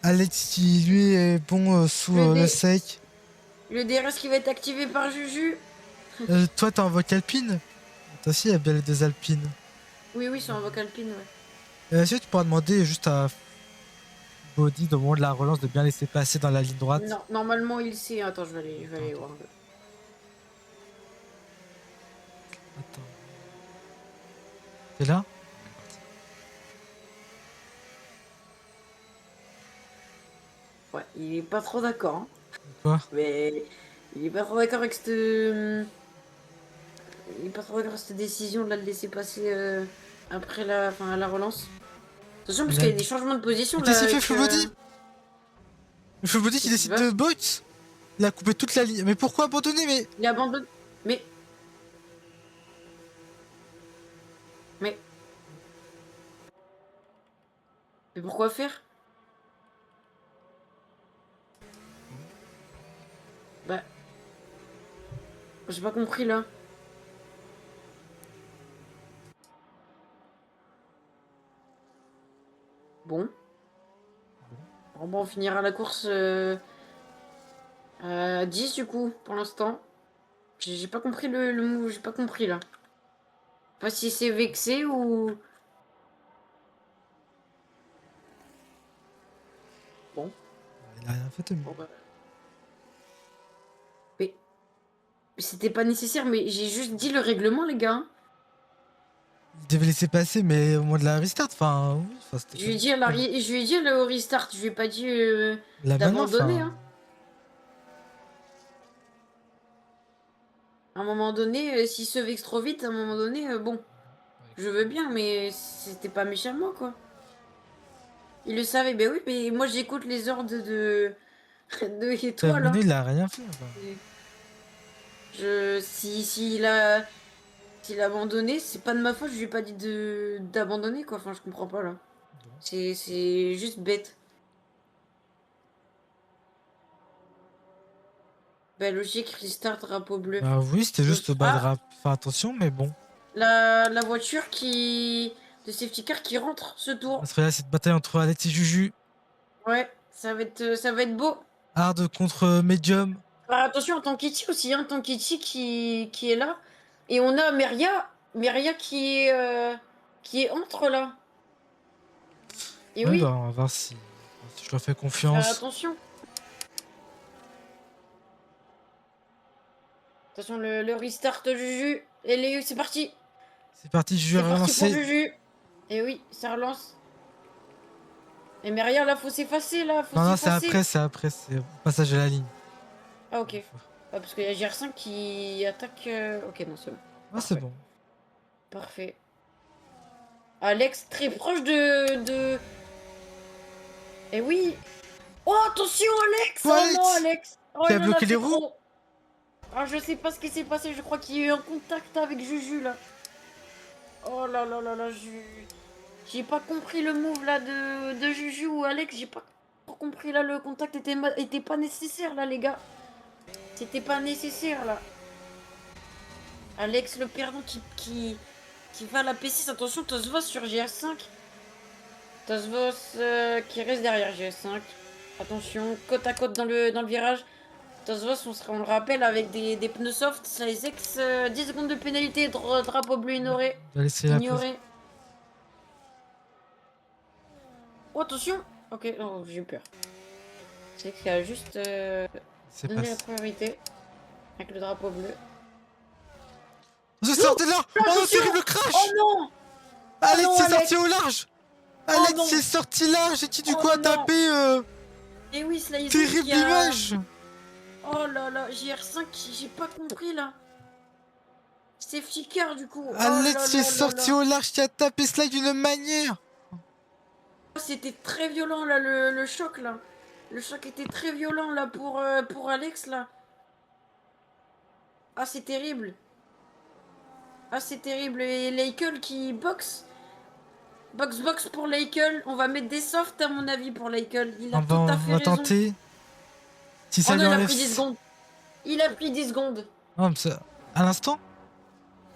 Alex qui lui est bon sous le sec. Le DRS qui va être activé par Juju. Toi t'es en voc alpine? Toi aussi il y a bien les 2 alpines. Oui, c'est en voc alpine, ouais. Est-ce que tu pourras demander juste à Body au moment de la relance de bien laisser passer dans la ligne droite? Non, normalement il sait. Attends, je vais aller voir. Attends. T'es là? Ouais, il est pas trop d'accord. Hein. Quoi? Mais il est pas trop d'accord avec cette. Il est pas trop d'accord avec cette décision de la laisser passer après enfin, la relance. Attention, parce Il qu'il a y a des dit. changements de position Mais là qu'est-ce qu'il fait, avec. Full Body? Le Full Body qui Qu'est-ce qu'il décide va? de box? Il a coupé toute la ligne. Mais pourquoi abandonner? Mais. Il abandonne. Mais. Mais. Mais pourquoi faire? Bah. J'ai pas compris là. Bon. Bon, bah, on finira la course à 10 du coup, pour l'instant. J'ai pas compris le move, j'ai pas compris là. Pas si c'est vexé ou. Bon. Il a rien fait de mieux. Bon, bah. Mais c'était pas nécessaire, mais j'ai juste dit le règlement, les gars. Hein. Il devait laisser passer, mais au moins de la restart. Enfin, oui. Enfin, c'était Je pas lui ai dit, je lui ai dit le restart, je lui ai pas dit la manière. d'abandonner. Enfin. Hein. À un moment donné, s'il se vexe trop vite, à un moment donné, bon, je veux bien, mais c'était pas méchamment, quoi. Il le savait, ben oui, mais moi j'écoute les ordres de Étoile. Hein. Il a rien fait. Enfin. S'il a abandonné, c'est pas de ma faute, je lui ai pas dit d'abandonner, quoi. Enfin, je comprends pas, là. C'est juste bête. Ben, logique, restart, drapeau bleu. Bah oui, c'était juste bas de Ah, rap. Enfin, attention, mais bon. la voiture de safety car qui rentre ce tour. Parce que là, cette bataille entre Alex et Juju. Ouais, ça va être beau. Hard contre Medium. Alors, attention, Tankiti aussi, hein, Tankiti qui est là. Et on a Meria qui est entre là. Et Oui, oui, bah on va voir si je leur fais faire confiance. attention. Attention, le restart Juju. Et c'est parti. C'est parti, je vais C'est parti pour relancer. Juju. Et oui, ça relance. Et Meria, là, faut s'effacer, là, faut Non, non, s'effacer. c'est après, c'est au passage à la ligne. Ah, ok. Ah, parce qu'il y a GR5 qui attaque. Ok, non, c'est bon. Ah, c'est bon. Parfait. Alex, très proche de. Eh oui. Oh, attention, Alex! Toi, Oh non, Alex Alex! Oh qui a là là, bloqué les c'est roues. trop. Ah, je sais pas ce qui s'est passé. Je crois qu'il y a eu un contact avec Juju, là. Oh là là là là, j'ai pas compris le move, là, de Juju ou Alex. J'ai pas compris, là. Le contact était pas nécessaire, là, les gars. C'était pas nécessaire, là. Alex, le perdant qui va à la P6. Attention, Tosvos sur GS5. Tosvos qui reste derrière GS5. Attention, côte à côte dans le virage. Tosvos, on le rappelle, avec des pneus soft, ça les 10 secondes de pénalité, drapeau bleu ignoré. On va laisser la pause. Ignoré. Oh, attention! Ok, oh, j'ai eu peur. C'est qu'il a juste donné la priorité avec le drapeau bleu. Je sortais là. Oh non, terrible crash. Oh non! Alex non, s'est Alex. sorti au large. Alex s'est sorti large. J'ai dit du coup à taper. Et oui, Slice Terrible image. Oh là là, JR5, j'ai pas compris là. C'est Flicker du coup. Alex s'est sorti au large qui a tapé Sly d'une manière. C'était très violent là, le choc là. Le choc était très violent là pour Alex là. Ah, c'est terrible. Ah, c'est terrible. Et Leikel qui boxe. Box pour Leikel. On va mettre des softs à mon avis pour Leikel. Il a tout à fait On va raison. tenter. Si Oh ça lui non, il a enlève. pris 10 secondes. Il a pris 10 secondes. Non, mais ça... À l'instant.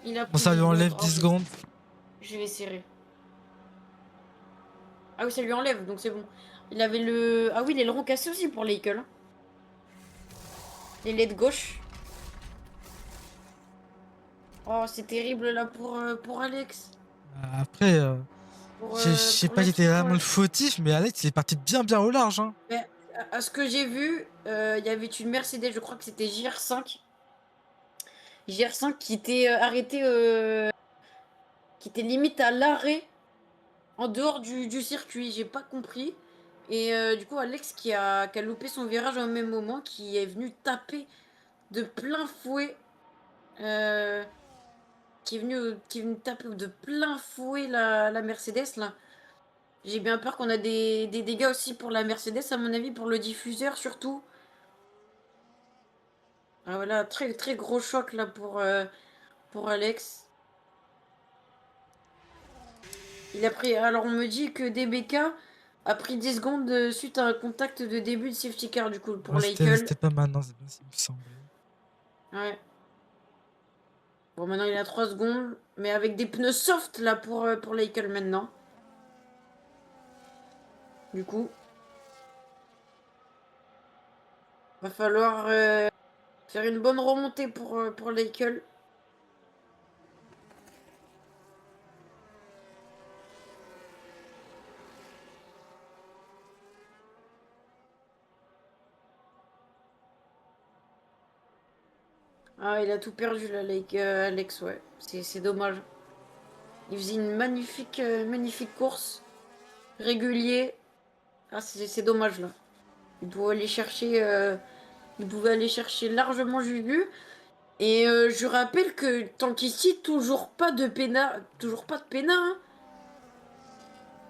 Il a pris Bon, ça 10 lui enlève secondes. 10 secondes. Je vais serrer. Ah oui, ça lui enlève, donc c'est bon. Il avait le... Ah oui, l'aileron cassé aussi pour Leikel. Les LED gauche. Oh, c'est terrible là pour Alex. Après, je sais pas, j'étais vraiment le fautif, mais Alex, il est parti bien au large. Hein. Mais, à ce que j'ai vu, il y avait une Mercedes, je crois que c'était JR5. GR5 qui était arrêté, qui était limite à l'arrêt en dehors du circuit. J'ai pas compris. Et du coup, Alex qui a loupé son virage au même moment, qui est venu taper de plein fouet. Qui est venu taper de plein fouet la Mercedes là. J'ai bien peur qu'on a des dégâts aussi pour la Mercedes, à mon avis, pour le diffuseur surtout. Ah voilà, très très gros choc là pour Alex. Il a pris. Alors on me dit que DBK a pris 10 secondes suite à un contact de début de safety car du coup pour Ouais, Leikel. c'était pas maintenant, c'est bien ce qui me semblait. Ouais. Bon maintenant il a 3 secondes, mais avec des pneus soft là pour Leikel maintenant. Du coup. Va falloir faire une bonne remontée pour Leikel. Ah, il a tout perdu là, Alex, ouais. C'est dommage. Il faisait une magnifique course. Régulier. Ah, c'est dommage là. Il pouvait aller chercher, largement Juju. Et je rappelle que tant qu'ici, toujours pas de pénal. Toujours pas de pénal, hein.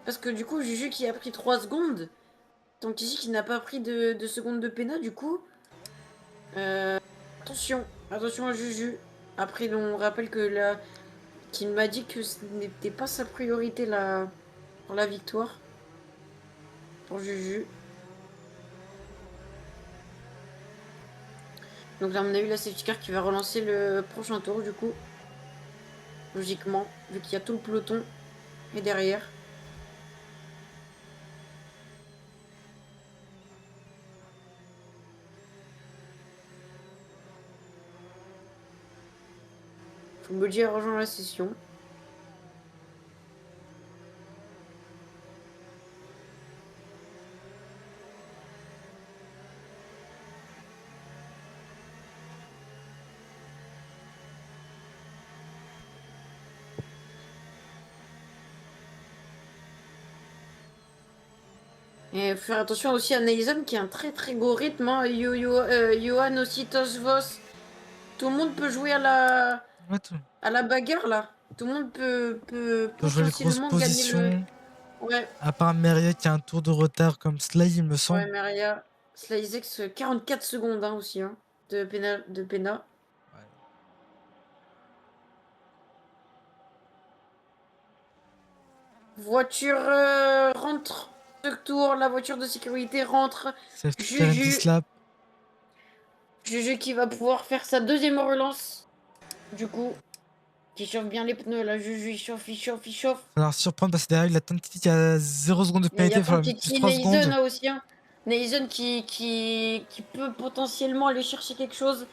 Parce que du coup, Juju qui a pris 3 secondes. Tant qu'ici, qui n'a pas pris de secondes de pénal, du coup. Attention. Attention à Juju. Après, on rappelle que là. Qu'il m'a dit que ce n'était pas sa priorité là, pour la victoire. Pour Juju. Donc là, on a eu la safety car qui va relancer le prochain tour du coup. Logiquement, vu qu'il y a tout le peloton et derrière. Fumbudji a rejoint la session. Et faire attention aussi à Nathan qui a un très très gros rythme. Hein. Johan aussi, Tosvos. Tout le monde peut jouer Ouais, à la bagarre là. Tout le monde peut pour jouer les grosses potentiellement gagner le. positions. Ouais, À part Meria qui a un tour de retard comme Sly, il me ouais, semble. Maria. Slyzex, 44 secondes hein, aussi hein, de Pena. Ouais. Voiture rentre. Ce tour, la voiture de sécurité rentre. Safety car and Juju. lap. Juju qui va pouvoir faire sa deuxième relance. Du coup, qui chauffe bien les pneus là. Juju, il chauffe. Ça va leur surprendre parce que derrière, il a Tantiti qui a 0 secondes de Il y a pénalité, enfin plus Tantiti, 3 Neison secondes. là aussi. Hein. Neison qui peut potentiellement aller chercher quelque chose.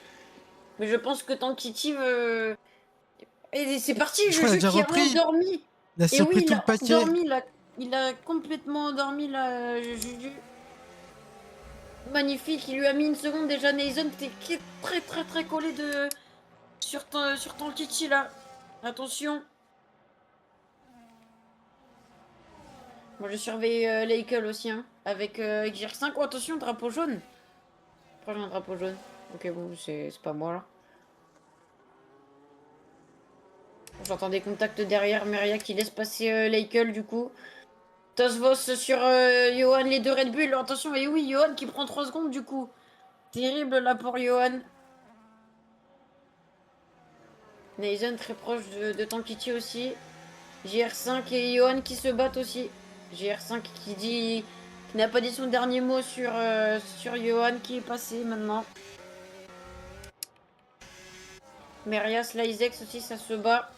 Mais je pense que Tantiti veut. Et c'est parti, Je crois qu'il a Juju déjà qui a repris. endormi. Il a Et oui, surpris il tout le a paquet. endormi là. Il a complètement endormi là, Juju. Magnifique, il lui a mis une seconde déjà. Nason qui est très très très collé sur ton Titi là. Attention. Moi je surveille Leikel aussi hein, avec GR5. Oh attention, drapeau jaune. Pourquoi j'ai un drapeau jaune? Ok bon, c'est pas moi là. J'entends des contacts derrière Meria qui laisse passer Leikel du coup. Tosvos sur Johan, les deux Red Bull. Attention, et oui, Johan qui prend 3 secondes du coup. Terrible là pour Johan. Nason très proche de Tankiti aussi. GR5 et Johan qui se battent aussi. GR5 qui n'a pas dit son dernier mot sur Johan qui est passé maintenant. Merias, Lysex aussi, ça se bat.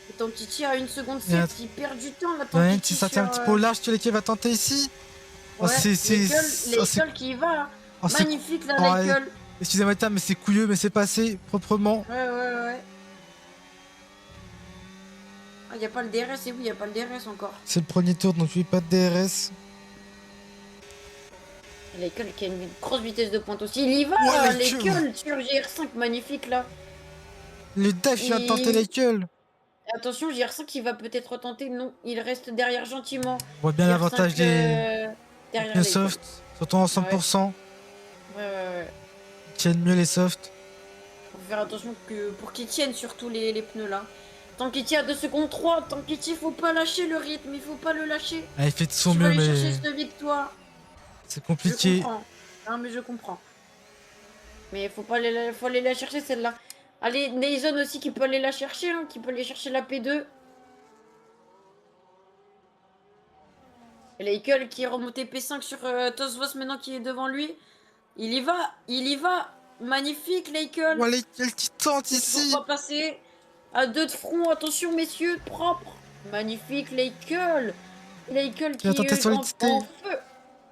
Et Tantiti a 1 seconde 7, il perd du temps là, Ouais, Tantiti c'est sorti un sur. petit peu au large, tu qui va tenter ici. Oh, Ouais, Leikel qui y va. Hein. Oh, Magnifique là, oh, Leikel. excusez-moi le terme, mais c'est couilleux, mais c'est passé proprement. Ouais. Ah, y a pas le DRS, et oui, y a pas le DRS encore. C'est le premier tour, donc oui, pas de DRS. L'école qui a une grosse vitesse de pointe aussi. Il y va, Ouais, l'école sur GR5, magnifique là. Le Dash vient de tenter l'école. Attention, GR5 il va peut-être tenter. Non, il reste derrière gentiment. On voit bien GR5 l'avantage des derrière pneus l'école. soft, surtout en Ouais. 100%. Ouais. Ils tiennent mieux les softs. Faut faire attention pour qu'ils tiennent surtout les pneus là. Tant qu'il tient à 2 secondes 3, tant qu'il tient, faut pas lâcher le rythme, il faut pas le lâcher. Ah, il fait de son Tu vas mieux, aller chercher mais cette victoire. c'est Je compliqué. comprends. Non mais je comprends. Mais faut aller la chercher celle-là. Allez, Nason aussi qui peut aller la chercher, hein, qui peut aller chercher la P2. Et Leikel qui est remonté P5 sur Tosvos maintenant qui est devant lui. Il y va. Magnifique Leikel. Oh, Leikel qui tente C'est toujours ici. pas passé. À 2 de front, attention messieurs, propre. Magnifique Leikel. Leikel qui est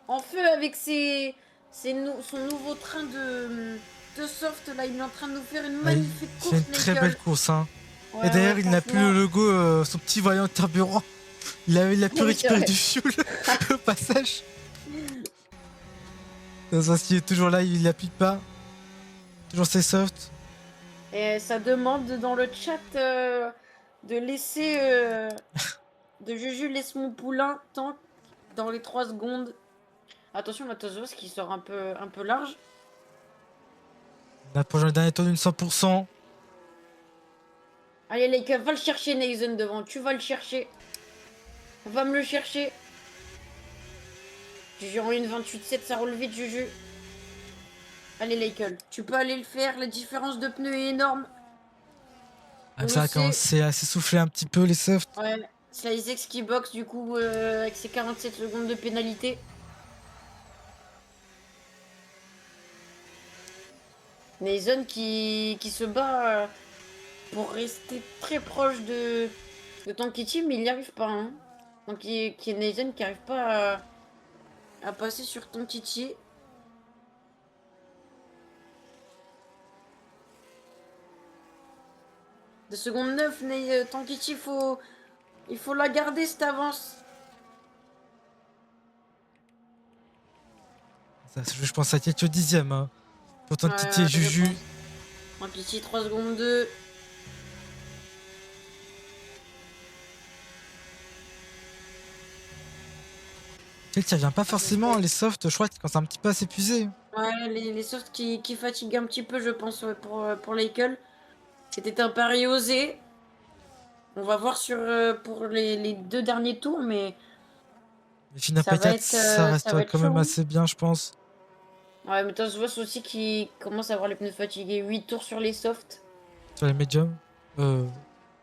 en feu avec son nouveau train de soft là. Il est en train de nous faire une magnifique course. C'est une très belle course, hein. Ouais, et d'ailleurs, il n'a plus le franchement. logo, son petit voyant carburant. Il a pu Oui, c'est récupérer vrai. du fuel au passage. Il est toujours là, il applique pas. Toujours ses softs. Et ça demande dans le chat de laisser. De Juju laisse mon poulain tank dans les 3 secondes. Attention, la Tozos qui sort un peu large. On approche le dernier tour d'une 100%. Allez, Leica, va le chercher, Nathan, devant. Tu vas le chercher. Va me le chercher. Juju en 1,28,7, ça roule vite, Juju. Allez, Leikel, tu peux aller le faire. La différence de pneus est énorme. Ça a commencé à s'essouffler un petit peu les softs. Ouais, SliceX qui boxe du coup avec ses 47 secondes de pénalité. Nathan qui se bat pour rester très proche de Tankiti, mais il n'y arrive pas. Hein. Donc il y a Nathan qui n'arrive pas à passer sur Tankiti. De seconde 9, mais Tankiti, il faut la garder cette avance. Je pense à quelques dixièmes, hein, pour Tankiti et Juju. Tankiti 3 secondes 2. Ça vient pas forcément, les softs, je crois qu'ils commencent un petit peu à s'épuiser. Ouais, les softs qui fatiguent un petit peu, je pense, ouais, pour Leikel. C'était un pari osé. On va voir pour les 2 derniers tours, mais. Les Fina P4, ça reste quand même assez bien, je pense. Ouais, mais Tosvos aussi qui commence à avoir les pneus fatigués. 8 tours sur les softs. Sur les médiums dis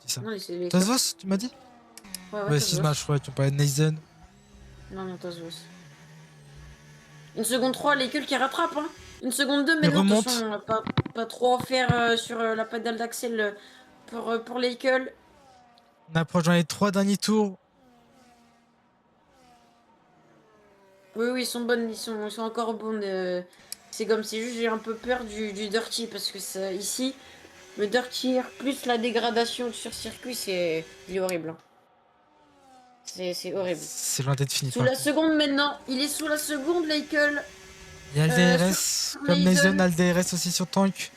ça. Tosvos, tu m'as dit? Ouais, excuse-moi, je crois que tu parlais de Nathan. Non, Tosvos. 1 seconde 3, Leikel qui rattrape. Hein. 1 seconde 2, mais il non, remonte. attention, pas trop en faire sur la pédale d'axel pour Leikel. On approche dans les 3 derniers tours. Oui, ils sont bonnes, ils sont encore bonnes. C'est comme c'est juste j'ai un peu peur du dirty parce que ça, ici, le dirty plus la dégradation sur circuit, il est horrible. Hein. C'est horrible. C'est loin d'être fini. Sous la seconde maintenant, il est sous la seconde, Leikel. Il y a le DRS, comme Nathan a le DRS aussi sur Tank.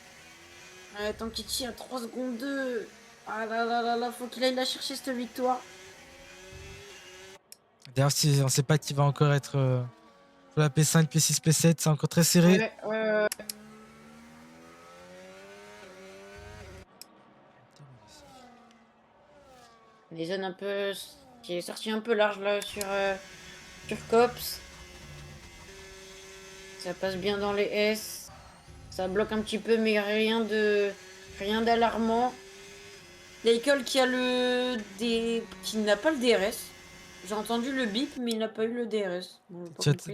Ouais, Tankiti à 3 secondes 2. Ah là, faut qu'il aille la chercher cette victoire. D'ailleurs, si on sait pas qui va encore être sur la P5, P6, P7, c'est encore très serré. Ouais. Les zones un peu. Qui est sorti un peu large là sur Cops. Ça passe bien dans les S. Ça bloque un petit peu, mais rien d'alarmant. Leikel qui n'a pas le DRS. J'ai entendu le bip, mais il n'a pas eu le DRS.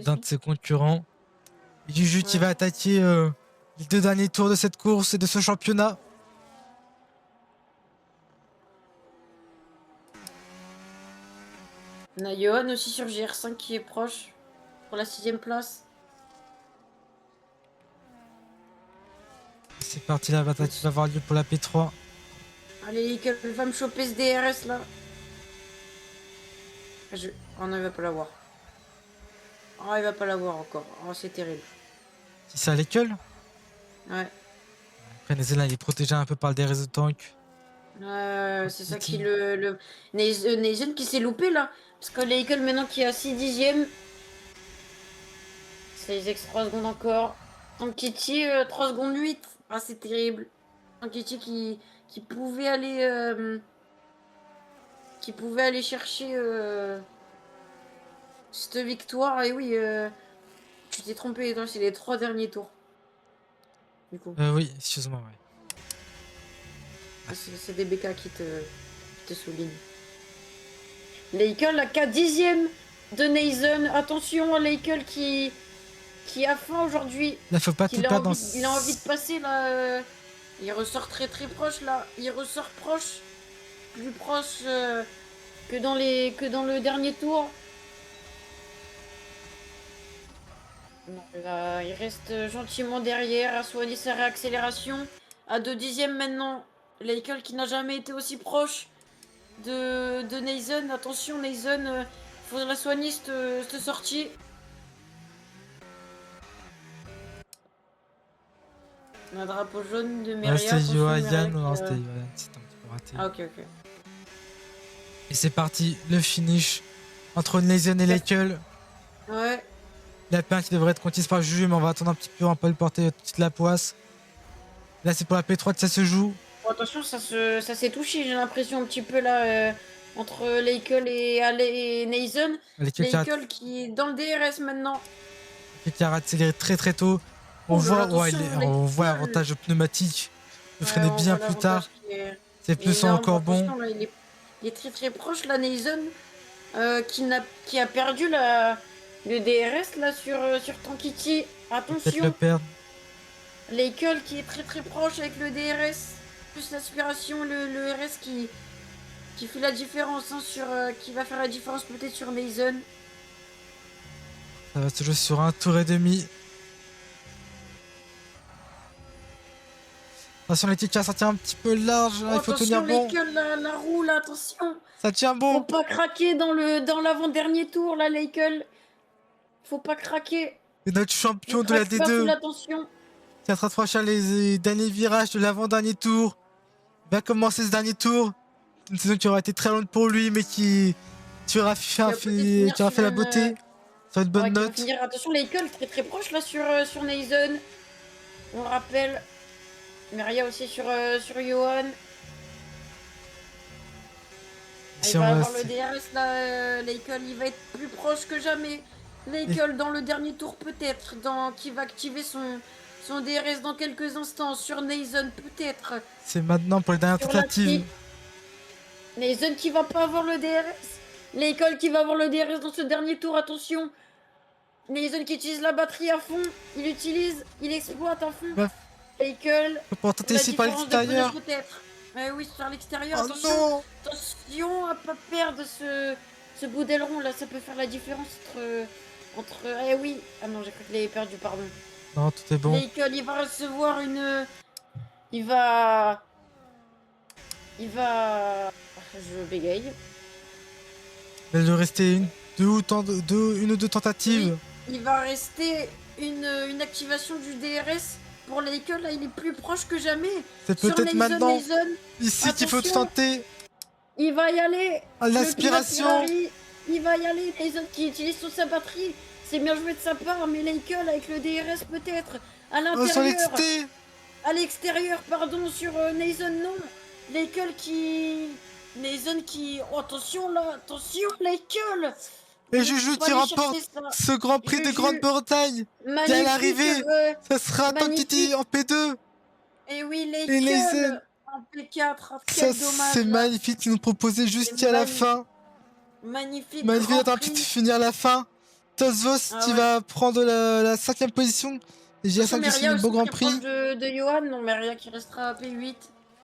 D'un de ses concurrents. Juju qui va attaquer les 2 derniers tours de cette course et de ce championnat. On a Johan aussi sur GR5 qui est proche pour la 6ème place. C'est parti, la bataille qui va avoir lieu pour la P3. Allez, Leikel va me choper ce DRS là. Oh non, il va pas l'avoir. Oh, il va pas l'avoir encore. Oh, c'est terrible. Si c'est à l'école. Ouais. Après, Nezel, il est protégé un peu par le DRS de tank. C'est ça qui le... Nezen qui s'est loupé là. Parce que l'école maintenant qui est à 6 dixièmes. C'est les ex 3 secondes encore. Tankiti 3 secondes 8. Ah, c'est terrible. Tankiti qui pouvait aller... qui pouvait aller chercher cette victoire. Et oui, tu t'es trompé, c'est les 3 derniers tours. Du coup. Oui, excuse-moi, ouais. Ah, c'est des BK qui te soulignent. Leikel, la 4 dixième de Neisen. Attention, Leikel qui a faim aujourd'hui. Là, faut pas tout perdre dans... Il a envie de passer là. Il ressort très proche là. Il ressort proche. Plus proche que dans le dernier tour. Non, là, il reste gentiment derrière à soigner sa réaccélération. À 2 dixièmes maintenant. Leikel qui n'a jamais été aussi proche de Neisen. Attention, Neisen, faut la soigner cette sortie. Un drapeau jaune de Meria. C'était Yoann, non, c'était Yoann, c'était un petit peu raté. Ah, ok. Et c'est parti, le finish entre Neisen et Leikel. Ouais. La P1 qui devrait être conquise par Juju, mais on va attendre un petit peu, on va pas lui porter toute la poisse. Là, c'est pour la P3 que ça se joue. Bon, attention, ça s'est touché, j'ai l'impression un petit peu là, entre Leikel et Neisen. Leikel qui est dans le DRS maintenant. Qui a accéléré très tôt. On voit l'avantage pneumatique. Le freiner bien plus tard. Ses pneus sont encore bons. Là, il est très proche, là, Neisen, qui a perdu le DRS là sur Tankiti. Attention. Le perdre. Leikel qui est très proche avec le DRS. Plus l'aspiration, le RS qui fait la différence, hein, qui va faire la différence peut-être sur Neisen. Ça va se jouer sur un tour et demi. Attention, les tickets, ça tient un petit peu large. Là, il faut tenir bon. Leikel, la roue, là, attention. Ça tient bon. Faut pas craquer dans l'avant-dernier tour, là, Leikel. Faut pas craquer. Et notre champion de la D2 qui est en train de franchir les derniers virages de l'avant-dernier tour va commencer ce dernier tour. Une saison qui aura été très longue pour lui, mais qui aura fait la beauté. Sur une bonne note. Attention, Leikel très proche là sur Neisen. On rappelle. Meria aussi sur Yoann. Il va avoir le DRS là, Leikel, il va être plus proche que jamais. Leikel dans le dernier tour peut-être, qui va activer son DRS dans quelques instants sur Neisen peut-être. C'est maintenant pour les dernières tentatives. Neisen qui va pas avoir le DRS. Leikel qui va avoir le DRS dans ce dernier tour, attention. Neisen qui utilise la batterie à fond, il exploite à fond. Leikel. Pour tenter ici par l'extérieur. Oui, sur l'extérieur, oh attention. Non. Attention à pas perdre ce bout d'aileron là, ça peut faire la différence entre... Eh oui. Ah non, j'ai cru qu'il avait perdu, pardon. Non, tout est bon. Leikel, il va recevoir une... Il va... Je bégaye. Il va rester une ou deux tentatives. Oui, il va rester une activation du DRS pour Leikel. Là, il est plus proche que jamais. C'est peut-être maintenant. Ici qu'il faut tenter. Il va y aller. L'aspiration. Il va y aller. Neisen qui utilise toute sa batterie. C'est bien joué de sa part, mais Leikel avec le DRS peut-être à l'intérieur. À l'extérieur, pardon, sur Neisen, non. Leikel Neisen qui... Oh, attention là, attention, Leikel. Et Juju qui remporte ce Grand Prix de Grande-Bretagne. Et à l'arrivée, ça sera Tankiti en P2. Et oui, Leikel en P4. Ça, c'est magnifique qu'ils nous proposaient juste à la fin. Magnifique. Magnifique, attends, petit finir la fin. Tosvos qui va prendre la 5ème position. Et j'ai 5 qui signe le beau Grand Prix. De Yoann, non, Meria qui restera à P8.